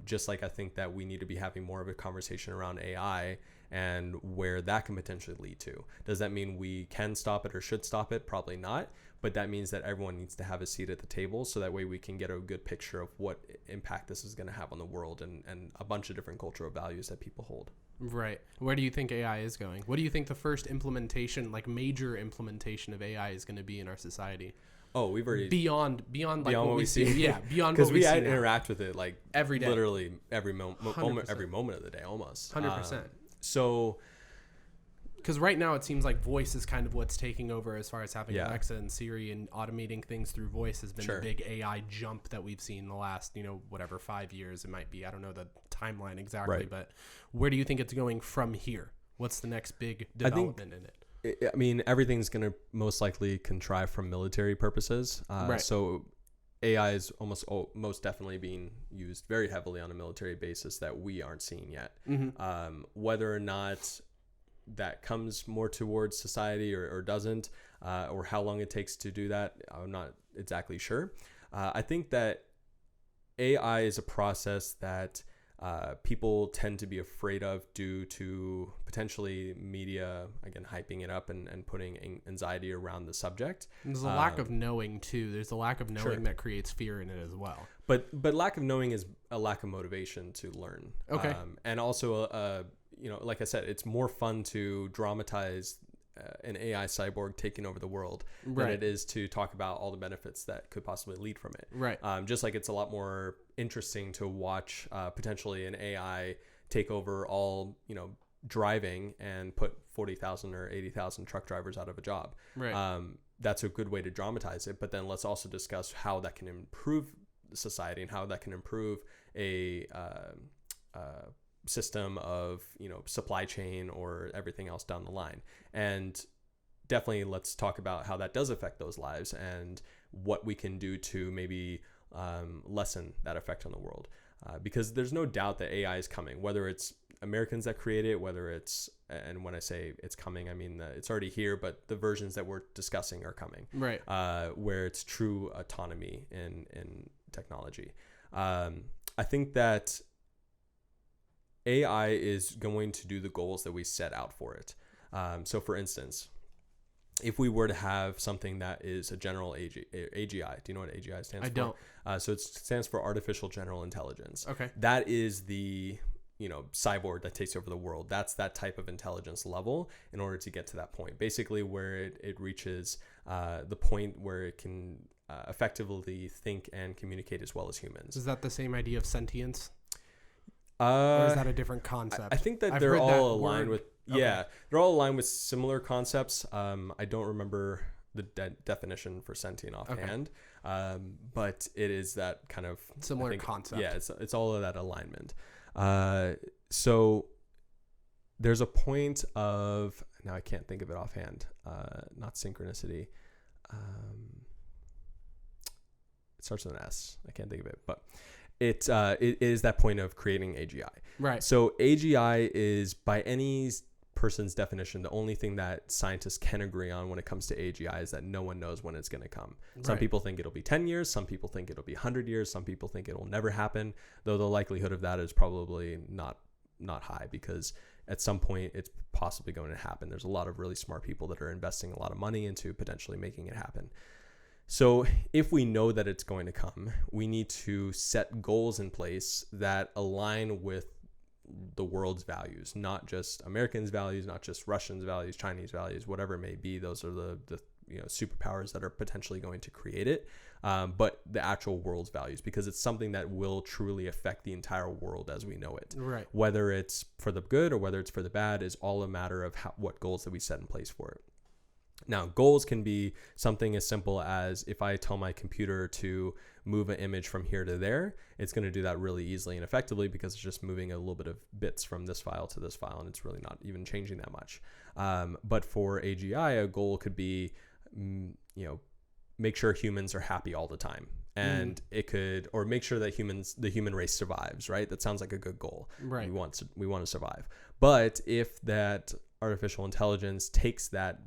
Just like I think that we need to be having more of a conversation around AI and where that can potentially lead to. Does that mean we can stop it or should stop it? Probably not. But that means that everyone needs to have a seat at the table so that way we can get a good picture of what impact this is going to have on the world and a bunch of different cultural values that people hold. Right. Where do you think AI is going? What do you think the first implementation, like major implementation of AI is going to be in our society? Oh, we've already beyond what we see. Yeah, beyond because what we see. Because we interact with it like every day, literally every moment of the day, almost 100%. So Because right now it seems like voice is kind of what's taking over as far as having Alexa and Siri, and automating things through voice has been the big AI jump that we've seen in the last, 5 years it might be. I don't know the timeline exactly, but where do you think it's going from here? What's the next big development in it? I mean, everything's going to most likely contrive from military purposes. So AI is most definitely being used very heavily on a military basis that we aren't seeing yet. Whether or not that comes more towards society or doesn't, or how long it takes to do that, I'm not exactly sure. I think that AI is a process that people tend to be afraid of due to potentially media, again, hyping it up and putting anxiety around the subject. There's a lack of knowing too. There's a lack of knowing that creates fear in it as well. But lack of knowing is a lack of motivation to learn. Okay. And also, like I said, it's more fun to dramatize an AI cyborg taking over the world than it is to talk about all the benefits that could possibly lead from it. Right. Just like it's a lot more interesting to watch potentially an AI take over all, driving and put 40,000 or 80,000 truck drivers out of a job. Right. That's a good way to dramatize it. But then let's also discuss how that can improve society and how that can improve a system of supply chain or everything else down the line. And definitely let's talk about how that does affect those lives and what we can do to maybe lessen that effect on the world, because there's no doubt that AI is coming, whether it's Americans that create it, whether it's, and when I say it's coming, I mean it's already here, but the versions that we're discussing are coming, right? Where it's true autonomy in technology. I think that AI is going to do the goals that we set out for it. So for instance, if we were to have something that is a general AGI, do you know what AGI stands for? I don't. So it stands for Artificial General Intelligence. Okay. That is the, cyborg that takes over the world. That's that type of intelligence level in order to get to that point. Basically where it reaches the point where it can effectively think and communicate as well as humans. Is that the same idea of sentience? Or is that a different concept? I think that they're all aligned with, they're all aligned with similar concepts. I don't remember the definition for sentient offhand, but it is that kind of similar concept. Yeah, it's all of that alignment. So there's a point of, now I can't think of it offhand, not synchronicity. It starts with an S. I can't think of it, but it is that point of creating AGI. Right. So AGI is, by any person's definition, the only thing that scientists can agree on when it comes to AGI is that no one knows when it's going to come. Some people think it'll be 10 years. Some people think it'll be 100 years. Some people think it'll never happen, though the likelihood of that is probably not high, because at some point it's possibly going to happen. There's a lot of really smart people that are investing a lot of money into potentially making it happen. So if we know that it's going to come, we need to set goals in place that align with the world's values, not just Americans' values, not just Russians' values, Chinese values, whatever it may be. Those are the superpowers that are potentially going to create it, but the actual world's values, because it's something that will truly affect the entire world as we know it. Right. Whether it's for the good or whether it's for the bad is all a matter of what goals that we set in place for it. Now, goals can be something as simple as, if I tell my computer to move an image from here to there, it's going to do that really easily and effectively, because it's just moving a little bit of bits from this file to this file, and it's really not even changing that much. But for AGI, a goal could be, make sure humans are happy all the time. And it could, or make sure that the human race survives, right? That sounds like a good goal. Right. We want to survive. But if that artificial intelligence takes that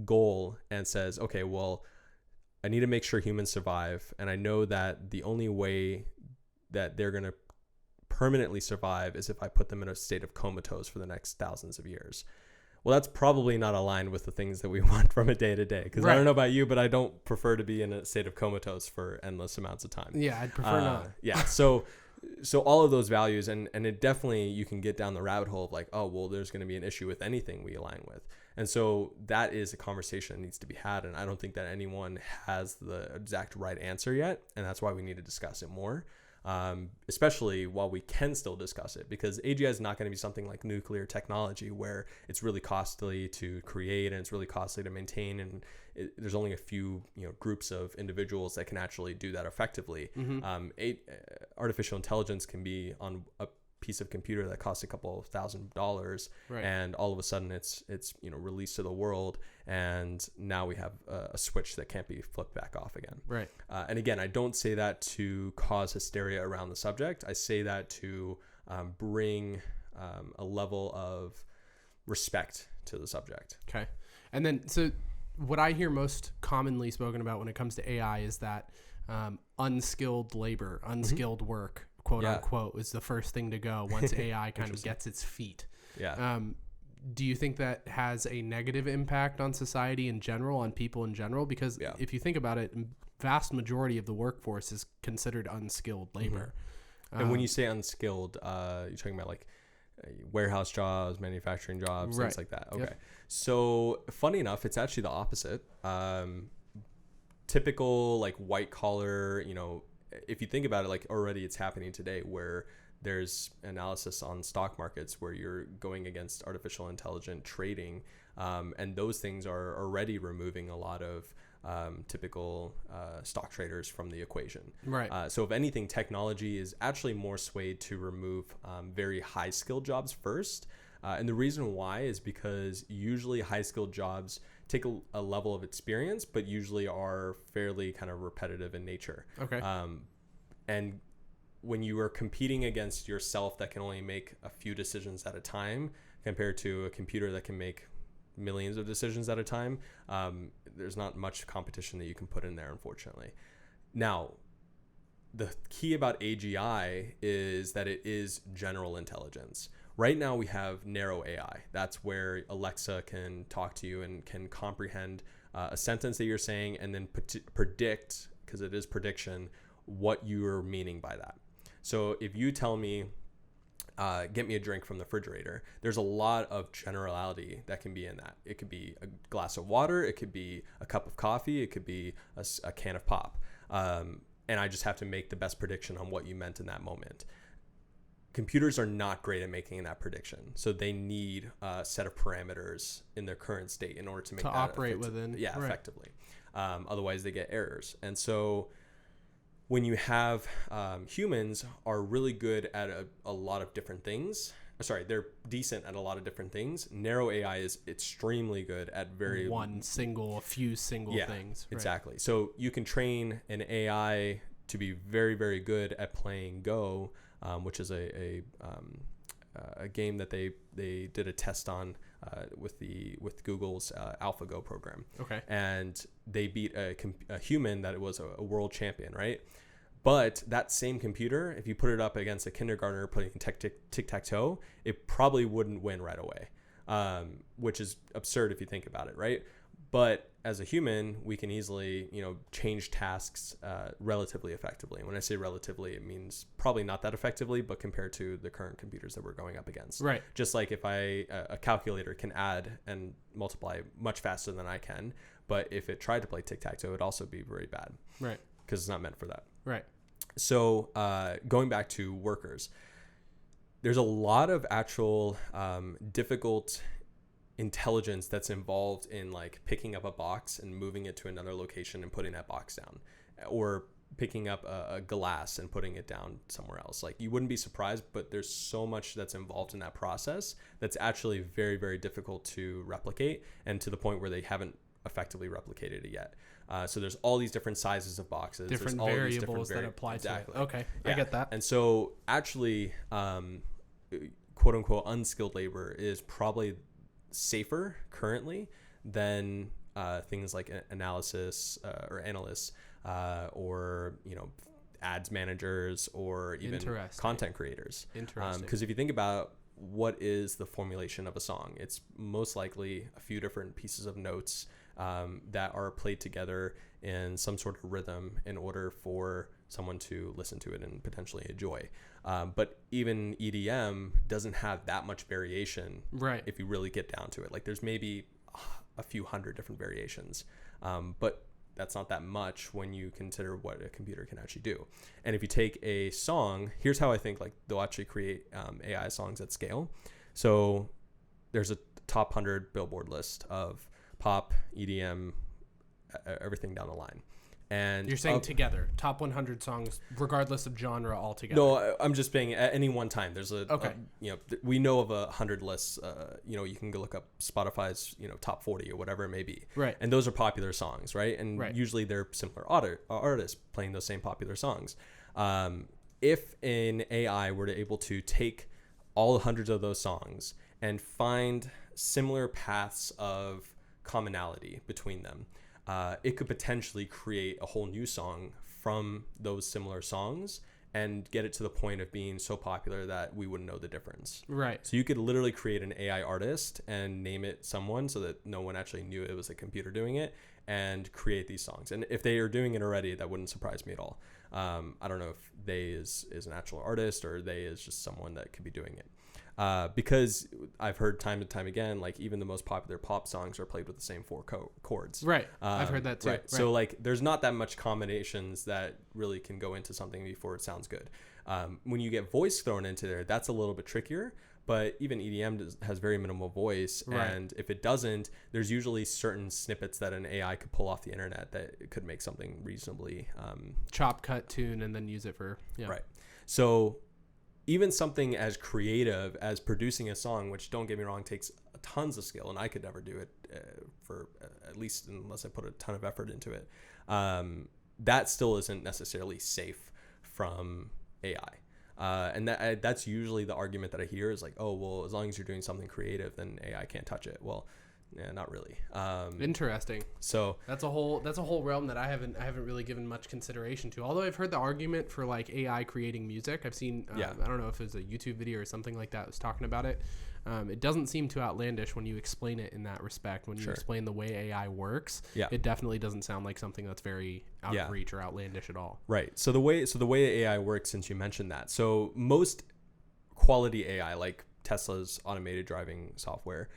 goal and says, okay, well, I need to make sure humans survive, and I know that the only way that they're going to permanently survive is if I put them in a state of comatose for the next thousands of years. Well, that's probably not aligned with the things that we want from a day to day, because I don't know about you, but I don't prefer to be in a state of comatose for endless amounts of time. Yeah, I'd prefer not. Yeah, so all of those values, and it definitely, you can get down the rabbit hole of like, oh, well, there's going to be an issue with anything we align with. And so that is a conversation that needs to be had. And I don't think that anyone has the exact right answer yet. And that's why we need to discuss it more. especially while we can still discuss it, because AGI is not going to be something like nuclear technology where it's really costly to create and it's really costly to maintain, and there's only a few groups of individuals that can actually do that effectively. Artificial intelligence can be on a piece of computer that costs a couple $1,000, right, and all of a sudden it's released to the world, and now we have a switch that can't be flipped back off again. Right. And again, I don't say that to cause hysteria around the subject. I say that to bring a level of respect to the subject. Okay. And then, so what I hear most commonly spoken about when it comes to AI is that unskilled labor, unskilled work, quote unquote, is the first thing to go once AI kind of gets its feet. Yeah. Do you think that has a negative impact on society in general, on people in general? Because if you think about it, vast majority of the workforce is considered unskilled labor. And when you say unskilled, you're talking about like warehouse jobs, manufacturing jobs, right, things like that. Okay. Yep. So funny enough, it's actually the opposite. Typical like white collar, if you think about it, like already it's happening today where there's analysis on stock markets where you're going against artificial intelligent trading. And those things are already removing a lot of typical stock traders from the equation. Right. So if anything, technology is actually more swayed to remove very high skilled jobs first. And the reason why is because usually high skilled jobs take a level of experience, but usually are fairly kind of repetitive in nature. Okay. And when you are competing against yourself that can only make a few decisions at a time compared to a computer that can make millions of decisions at a time, there's not much competition that you can put in there, unfortunately. Now, the key about AGI is that it is general intelligence. Right now we have narrow AI. That's where Alexa can talk to you and can comprehend a sentence that you're saying and then predict, because it is prediction, what you're meaning by that. So if you tell me, get me a drink from the refrigerator, there's a lot of generality that can be in that. It could be a glass of water, it could be a cup of coffee, it could be a can of pop. And I just have to make the best prediction on what you meant in that moment. Computers are not great at making that prediction. So they need a set of parameters in their current state in order to make that operate within. Yeah, right. Effectively. Otherwise they get errors. And so when you have humans are really good at a lot of different things. Sorry, they're decent at a lot of different things. Narrow AI is extremely good at a few single things. Right. Exactly. So you can train an AI to be very, very good at playing Go, which is a game that they did a test on with Google's AlphaGo program. Okay. And they beat a human that was a world champion, right? But that same computer, if you put it up against a kindergartner playing tic-tac-toe, it probably wouldn't win right away, which is absurd if you think about it, right? But as a human, we can easily, change tasks relatively effectively. And when I say relatively, it means probably not that effectively, but compared to the current computers that we're going up against. Right. Just like if a calculator can add and multiply much faster than I can, but if it tried to play tic-tac-toe, it would also be very bad. Right. Because it's not meant for that. Right. So going back to workers, there's a lot of actual difficult intelligence that's involved in like picking up a box and moving it to another location and putting that box down, or picking up a glass and putting it down somewhere else. Like, you wouldn't be surprised, but there's so much that's involved in that process that's actually very, very difficult to replicate, and to the point where they haven't effectively replicated it yet. So there's all these different sizes of boxes, different there's all variables that apply to it. Okay, yeah. I get that. And so actually, quote unquote unskilled labor is probably safer currently than things like analysis or analysts, or ads managers, or even content creators. Interesting. Because if you think about what is the formulation of a song, it's most likely a few different pieces of notes that are played together in some sort of rhythm in order for someone to listen to it and potentially enjoy. But even EDM doesn't have that much variation, right? If you really get down to it, like there's maybe a few hundred different variations, but that's not that much when you consider what a computer can actually do. And if you take a song, here's how I think like they'll actually create AI songs at scale. So there's a top 100 Billboard list of pop, EDM, everything down the line. And you're saying together, top 100 songs, regardless of genre, altogether. No, I'm just saying at any one time. There's we know of 100 lists. You can go look up Spotify's, top 40 or whatever it may be. Right. And those are popular songs, right? And usually they're similar artists playing those same popular songs. If an AI were to able to take all hundreds of those songs and find similar paths of commonality between them, it could potentially create a whole new song from those similar songs and get it to the point of being so popular that we wouldn't know the difference. Right. So you could literally create an AI artist and name it someone so that no one actually knew it was a computer doing it, and create these songs. And if they are doing it already, that wouldn't surprise me at all. I don't know if they is an actual artist or they is just someone that could be doing it. Because I've heard time and time again, like even the most popular pop songs are played with the same four chords. Right. I've heard that too. Right. So like there's not that much combinations that really can go into something before it sounds good. When you get voice thrown into there, that's a little bit trickier. But even EDM has very minimal voice. Right. And if it doesn't, there's usually certain snippets that an AI could pull off the internet that could make something reasonably... chop, cut, tune, and then use it for... Yeah. Right. So... even something as creative as producing a song, which don't get me wrong, takes tons of skill, and I could never do it for at least unless I put a ton of effort into it. That still isn't necessarily safe from AI. And that's usually the argument that I hear is like, oh, well, as long as you're doing something creative, then AI can't touch it. Well, yeah, not really. Interesting. So that's a whole realm that I haven't really given much consideration to. Although I've heard the argument for like AI creating music. I've seen I don't know if it was a YouTube video or something like that was talking about it. It doesn't seem too outlandish when you explain it in that respect. When you explain the way AI works, it definitely doesn't sound like something that's very out of reach or outlandish at all. Right. So the way AI works, since you mentioned that, so most quality AI, like Tesla's automated driving software,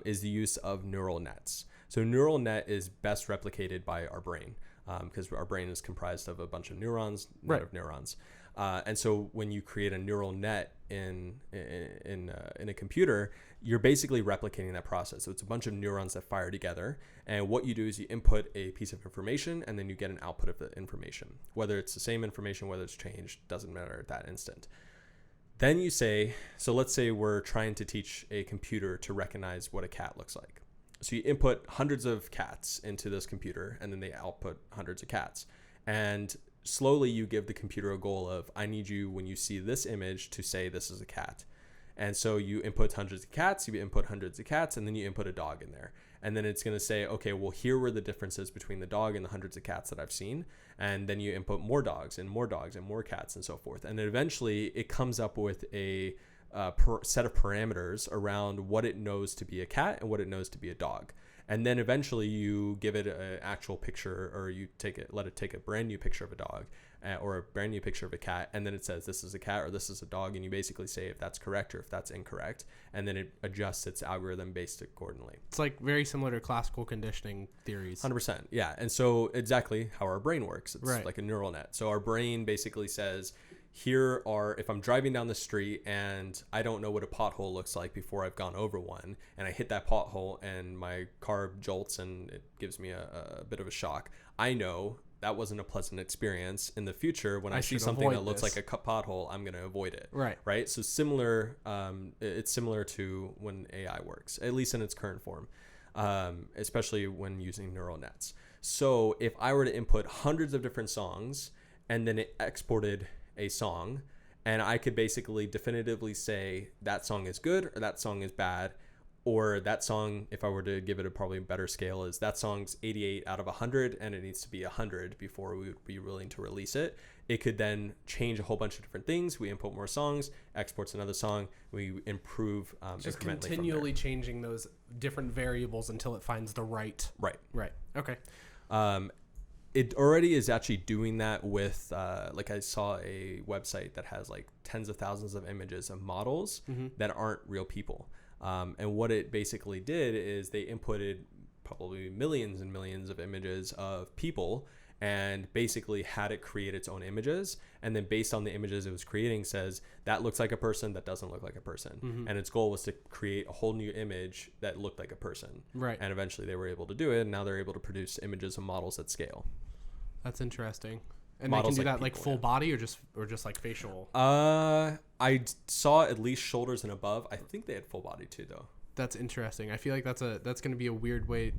is the use of neural nets. So neural net is best replicated by our brain, because our brain is comprised of a bunch of neurons, net of neurons. And so when you create a neural net in a computer, you're basically replicating that process. So it's a bunch of neurons that fire together. And what you do is you input a piece of information and then you get an output of the information. Whether it's the same information, whether it's changed, doesn't matter at that instant. Then you say, so let's say we're trying to teach a computer to recognize what a cat looks like. So you input hundreds of cats into this computer and then they output hundreds of cats. And slowly you give the computer a goal of, I need you, when you see this image, to say this is a cat. And so you input hundreds of cats, you input hundreds of cats, and then you input a dog in there. And then it's going to say, okay, well, here were the differences between the dog and the hundreds of cats that I've seen. And then you input more dogs and more cats and so forth. And then eventually it comes up with a set of parameters around what it knows to be a cat and what it knows to be a dog. And then eventually you give it an actual picture, or you let it take a brand new picture of a dog or a brand new picture of a cat. And then it says, this is a cat or this is a dog. And you basically say if that's correct or if that's incorrect. And then it adjusts its algorithm based accordingly. It's like very similar to classical conditioning theories. 100%. Yeah. And so exactly how our brain works. It's like a neural net. So our brain basically says, if I'm driving down the street and I don't know what a pothole looks like before I've gone over one, and I hit that pothole and my car jolts and it gives me a bit of a shock, I know that wasn't a pleasant experience. In the future, when I see something that looks like a pothole, I'm going to avoid it. Right. So it's similar to when AI works, at least in its current form, especially when using neural nets. So if I were to input hundreds of different songs and then it exported a song, and I could basically definitively say that song is good or that song is bad, or that song, if I were to give it a probably better scale, is that song's 88 out of 100 and it needs to be 100 before we would be willing to release it. It could then change a whole bunch of different things. We input more songs, exports another song, we improve just continually changing those different variables until it finds the right. Okay. It already is actually doing that with, like I saw a website that has like tens of thousands of images of models that aren't real people. And what it basically did is they inputted probably millions and millions of images of people, and basically had it create its own images, and then based on the images it was creating says that looks like a person, that doesn't look like a person. And its goal was to create a whole new image that looked like a person. Right. And eventually they were able to do it, and now they're able to produce images and models at scale. That's interesting. And Models they can do like that like people, full body or just like facial? I saw at least shoulders and above. I think they had full body too, though. That's interesting. I feel like that's going to be a weird way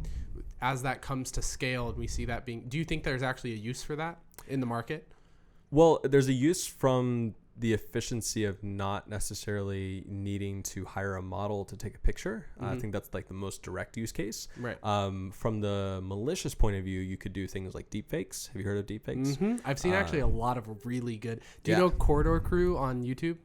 as that comes to scale and we see that being. Do you think there's actually a use for that in the market? Well, there's a use from the efficiency of not necessarily needing to hire a model to take a picture. I think that's like the most direct use case. Right. From the malicious point of view, you could do things like deepfakes. Have you heard of deepfakes? I've seen actually a lot of really good. Do you know Corridor Crew on YouTube?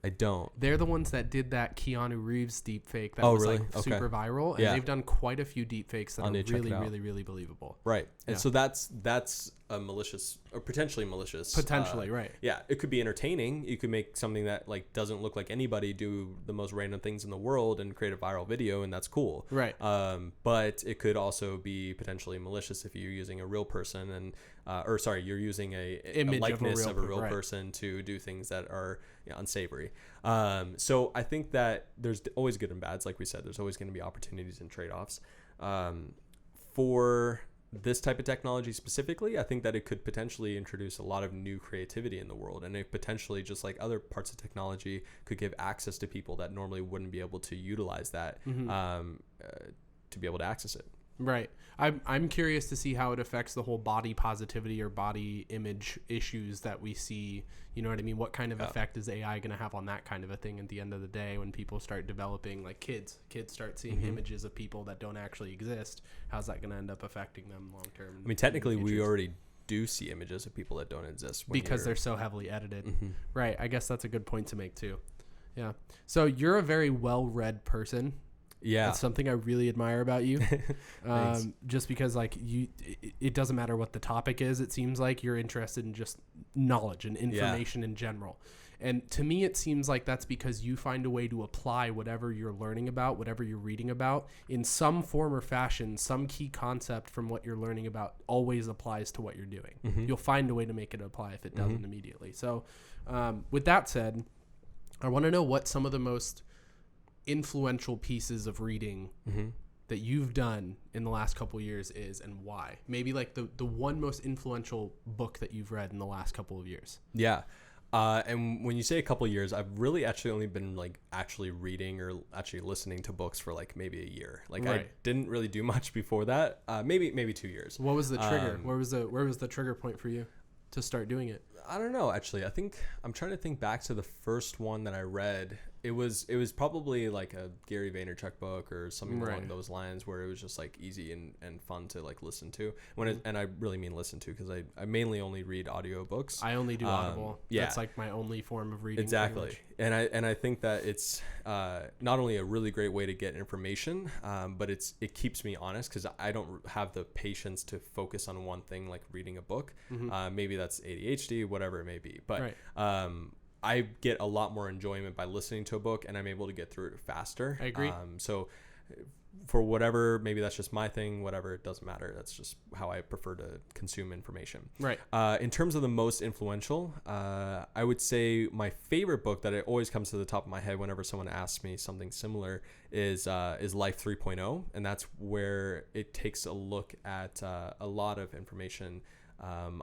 I don't. They're the ones that did that Keanu Reeves deep fake that was really? like super viral, and they've done quite a few deep fakes that are really believable. Right. And so that's a malicious or potentially malicious. Potentially, right. Yeah, it could be entertaining. You could make something that like doesn't look like anybody do the most random things in the world and create a viral video, and that's cool. Right. But it could also be potentially malicious if you're using a real person and you're using a likeness of a real person to do things that are unsavory. So I think that there's always good and bads. Like we said, there's always going to be opportunities and trade-offs. For this type of technology specifically, I think that it could potentially introduce a lot of new creativity in the world, and it potentially, just like other parts of technology, could give access to people that normally wouldn't be able to utilize that to be able to access it. Right. I'm curious to see how it affects the whole body positivity or body image issues that we see. You know what I mean? What kind of effect is AI going to have on that kind of a thing at the end of the day when people start developing, like kids start seeing images of people that don't actually exist? How's that going to end up affecting them long term? I mean, technically, we already do see images of people that don't exist because they're so heavily edited. Right. I guess that's a good point to make too. Yeah. So you're a very well-read person. Yeah, that's something I really admire about you. Just because like it doesn't matter what the topic is. It seems like you're interested in just knowledge and information in general. And to me, it seems like that's because you find a way to apply whatever you're learning about, whatever you're reading about, in some form or fashion. Some key concept from what you're learning about always applies to what you're doing. You'll find a way to make it apply if it doesn't immediately. So with that said, I want to know what some of the most influential pieces of reading that you've done in the last couple of years is, and why. Maybe like the one most influential book that you've read in the last couple of years. Yeah. And when you say a couple of years, I've really actually only been like actually reading or actually listening to books for like maybe a year. Like I didn't really do much before that. Maybe 2 years. What was the trigger? Where was the trigger point for you to start doing it? I don't know, actually. I think I'm trying to think back to the first one that I read. It was probably like a Gary Vaynerchuk book or something along those lines, where it was just like easy and fun to like listen to. And I really mean listen to, because I mainly only read audiobooks. I only do Audible. That's like my only form of reading. Exactly. And I think that it's not only a really great way to get information, but it keeps me honest, because I don't have the patience to focus on one thing like reading a book. Maybe that's ADHD, whatever it may be. But I get a lot more enjoyment by listening to a book, and I'm able to get through it faster. I agree. So for whatever, maybe that's just my thing, whatever, it doesn't matter. That's just how I prefer to consume information. Right. In terms of the most influential, I would say my favorite book that it always comes to the top of my head whenever someone asks me something similar is Life 3.0. And that's where it takes a look at a lot of information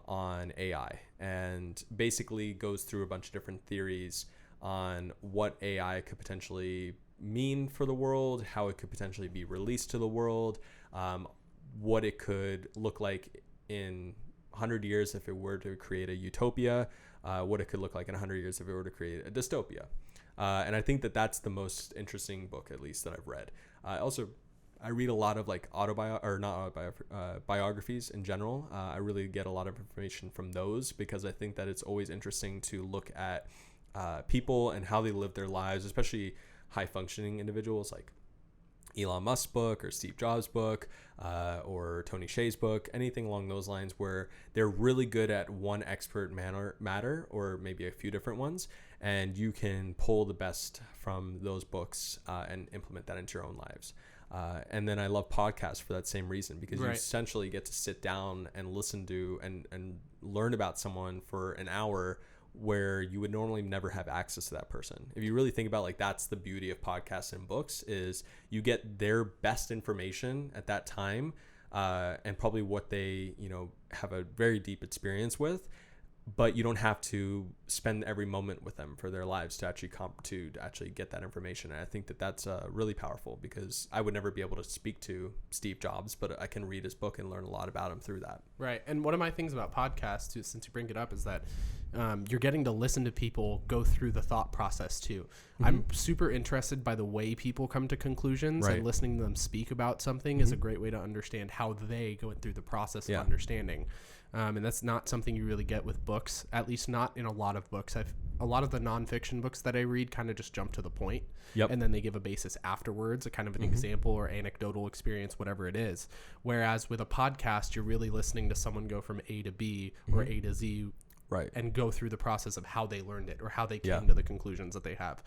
on AI, and basically goes through a bunch of different theories on what AI could potentially mean for the world, how it could potentially be released to the world, what it could look like in 100 years if it were to create a utopia, what it could look like in 100 years if it were to create a dystopia. And I think that that's the most interesting book, at least, that I've read. I read a lot of like biographies in general. I really get a lot of information from those, because I think that it's always interesting to look at people and how they live their lives, especially high functioning individuals like Elon Musk's book or Steve Jobs' book or Tony Hsieh's book, anything along those lines, where they're really good at one expert matter, or maybe a few different ones, and you can pull the best from those books and implement that into your own lives. And then I love podcasts for that same reason, because you Right. essentially get to sit down and listen to and learn about someone for an hour where you would normally never have access to that person. If you really think about, like, that's the beauty of podcasts and books, is you get their best information at that time, and probably what they, you know, have a very deep experience with, but you don't have to spend every moment with them for their lives to actually get that information. And I think that that's really powerful, because I would never be able to speak to Steve Jobs, but I can read his book and learn a lot about him through that. Right. And one of my things about podcasts, too, since you bring it up, is that you're getting to listen to people go through the thought process too. Mm-hmm. I'm super interested by the way people come to conclusions, Right. and listening to them speak about something is a great way to understand how they go through the process of understanding. And that's not something you really get with books, at least not in a lot of books. A lot of the nonfiction books that I read kind of just jump to the point, and then they give a basis afterwards, a kind of an example or anecdotal experience, whatever it is. Whereas with a podcast, you're really listening to someone go from A to B or A to Z, right, and go through the process of how they learned it or how they came to the conclusions that they have,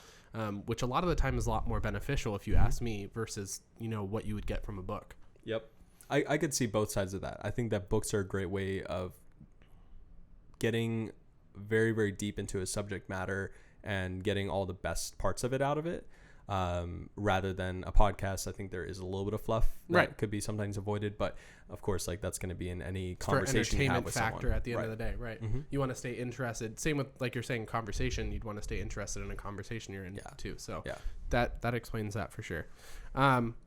which a lot of the time is a lot more beneficial, if you ask me, versus, you know, what you would get from a book. Yep. I could see both sides of that. I think that books are a great way of getting very, very deep into a subject matter and getting all the best parts of it out of it, rather than a podcast. I think there is a little bit of fluff that could be sometimes avoided, but of course, like, that's going to be in any conversation you have with someone. Factor at the end of the day, right? You want to stay interested. Same with, like you're saying, conversation. You'd want to stay interested in a conversation you're in too. So that explains that for sure.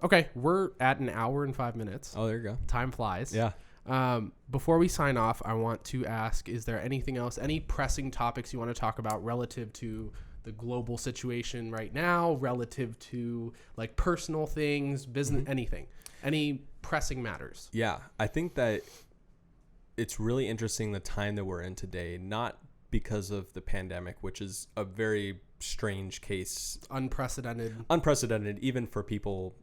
Okay, we're at an hour and 5 minutes. Oh, there you go. Time flies. Yeah. Before we sign off, I want to ask, is there anything else, any pressing topics you want to talk about relative to the global situation right now, relative to, like, personal things, business, anything, any pressing matters? Yeah, I think that it's really interesting the time that we're in today, not because of the pandemic, which is a very strange case. Unprecedented even for people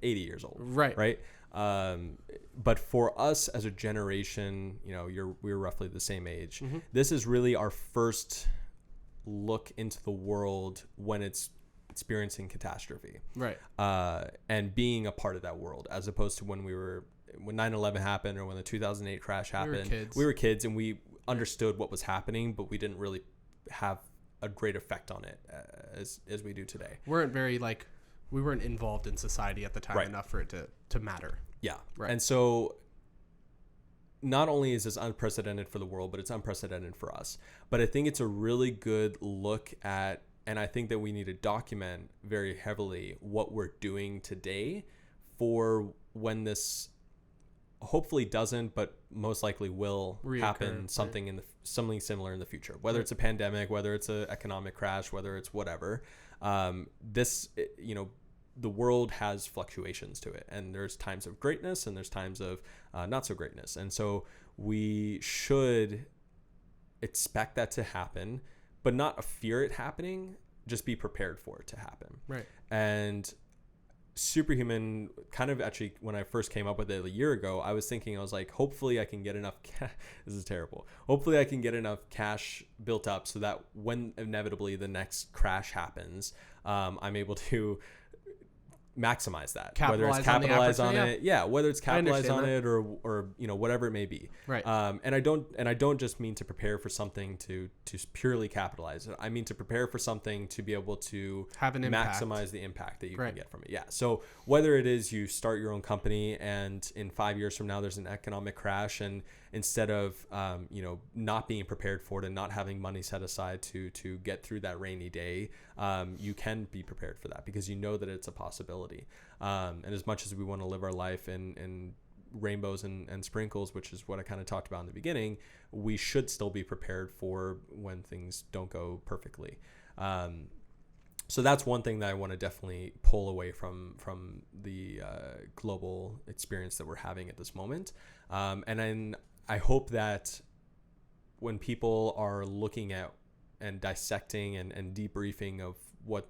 80 years old. Right. But for us as a generation, you know, we're roughly the same age. This is really our first look into the world when it's experiencing catastrophe. Right. And being a part of that world, as opposed to when 9/11 happened, or when the 2008 crash happened. We were kids and we understood what was happening, but we didn't really have a great effect on it as we do today. We weren't involved in society at the time enough for it to matter. Yeah. Right. And so not only is this unprecedented for the world, but it's unprecedented for us. But I think it's a really good look at, and I think that we need to document very heavily what we're doing today for when this hopefully doesn't, but most likely will happen, something similar in the future, whether it's a pandemic, whether it's an economic crash, whether it's whatever. The world has fluctuations to it, and there's times of greatness and there's times of not so greatness. And so we should expect that to happen, but not fear it happening, just be prepared for it to happen. Right. And Superhuman, kind of, actually, when I first came up with it a year ago, I was like, hopefully I can get enough this is terrible. Hopefully I can get enough cash built up so that when inevitably the next crash happens, I'm able to maximize that, whether it's capitalize on it, whether it's capitalize on it or you know, whatever it may be. Right. And I don't just mean to prepare for something to purely capitalize. I mean to prepare for something to be able to have an impact. Maximize the impact that you can get from it. Yeah. So whether it is you start your own company and in 5 years from now there's an economic crash, and instead of not being prepared for it and not having money set aside to get through that rainy day, you can be prepared for that because you know that it's a possibility. And as much as we want to live our life in rainbows and sprinkles, which is what I kind of talked about in the beginning, we should still be prepared for when things don't go perfectly. So that's one thing that I want to definitely pull away from the global experience that we're having at this moment. And then I hope that when people are looking at and dissecting and debriefing of what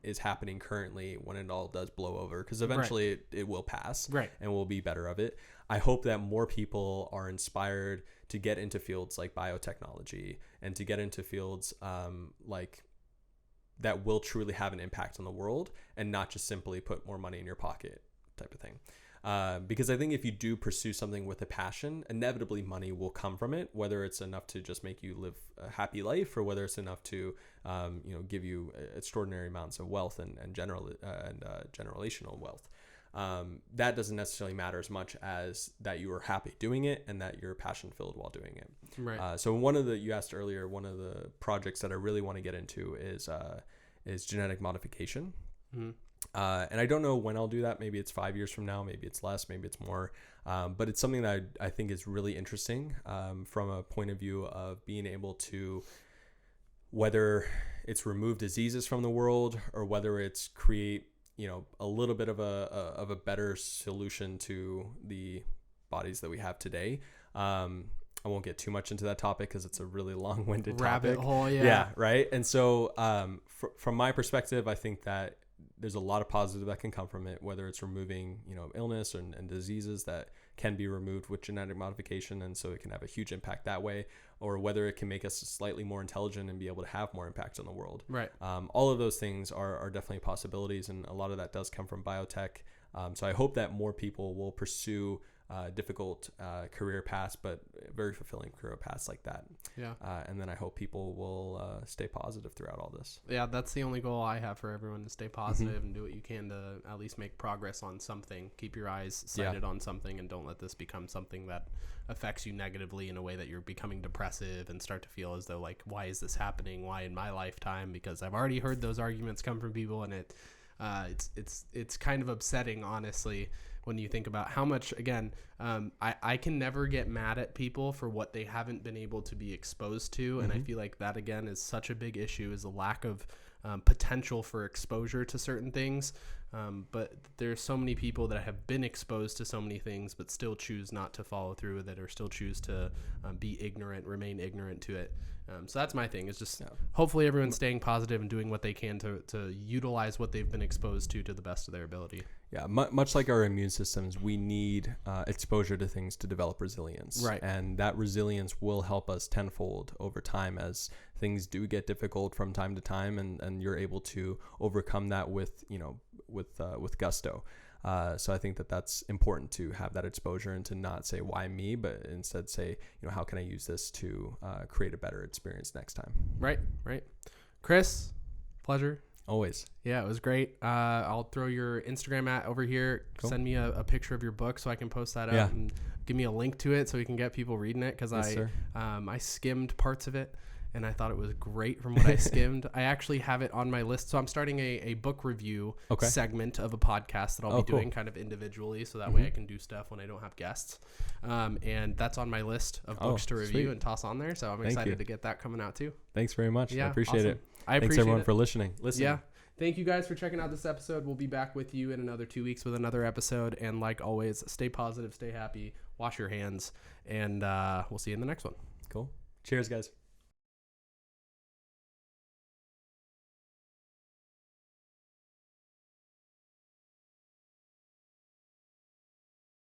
is happening currently, when it all does blow over, because eventually it will pass, and we'll be better of it. I hope that more people are inspired to get into fields like biotechnology and to get into fields like that will truly have an impact on the world, and not just simply put more money in your pocket type of thing. Because I think if you do pursue something with a passion, inevitably money will come from it, whether it's enough to just make you live a happy life or whether it's enough to, give you extraordinary amounts of wealth and generational wealth. That doesn't necessarily matter as much as that you are happy doing it and that you're passion filled while doing it. Right. So you asked earlier, one of the projects that I really want to get into is genetic modification. Mm-hmm. And I don't know when I'll do that. Maybe it's 5 years from now, maybe it's less, maybe it's more. But it's something that I think is really interesting from a point of view of being able to, whether it's remove diseases from the world or whether it's create, a little bit of a better solution to the bodies that we have today. I won't get too much into that topic because it's a really long-winded rabbit topic. hole. Yeah. Right. And so from my perspective, I think that there's a lot of positive that can come from it, whether it's removing, illness and diseases that can be removed with genetic modification. And so it can have a huge impact that way, or whether it can make us slightly more intelligent and be able to have more impact on the world. Right. All of those things are definitely possibilities. And a lot of that does come from biotech. So I hope that more people will pursue difficult career paths, but very fulfilling career paths like that. Yeah. And then I hope people will stay positive throughout all this. Yeah, that's the only goal I have for everyone, to stay positive and do what you can to at least make progress on something. Keep your eyes sighted on something and don't let this become something that affects you negatively in a way that you're becoming depressive and start to feel as though like, why is this happening? Why in my lifetime? Because I've already heard those arguments come from people, and it's kind of upsetting, honestly, when you think about how much, again, I can never get mad at people for what they haven't been able to be exposed to. And I feel like that, again, is such a big issue, is the lack of potential for exposure to certain things. But there's so many people that have been exposed to so many things but still choose not to follow through with it, or still choose to remain ignorant to it. So that's my thing, is just hopefully everyone's staying positive and doing what they can to utilize what they've been exposed to the best of their ability. Yeah, much like our immune systems, we need exposure to things to develop resilience. Right. And that resilience will help us tenfold over time as things do get difficult from time to time, and you're able to overcome that with gusto. So I think that that's important, to have that exposure and to not say, why me, but instead say, how can I use this to create a better experience next time? Right. Chris, pleasure. Always. Yeah, it was great. I'll throw your Instagram over here. Cool. Send me a picture of your book so I can post that up, and give me a link to it so we can get people reading it, because I skimmed parts of it and I thought it was great from what I skimmed. I actually have it on my list. So I'm starting a book review segment of a podcast that I'll be doing kind of individually, so that way I can do stuff when I don't have guests. And that's on my list of books to review and toss on there. So I'm excited to get that coming out too. Thanks very much. Yeah, I appreciate it. Thanks everyone for listening. Yeah. Thank you guys for checking out this episode. We'll be back with you in another 2 weeks with another episode. And like always, stay positive, stay happy, wash your hands, and we'll see you in the next one. Cool. Cheers, guys.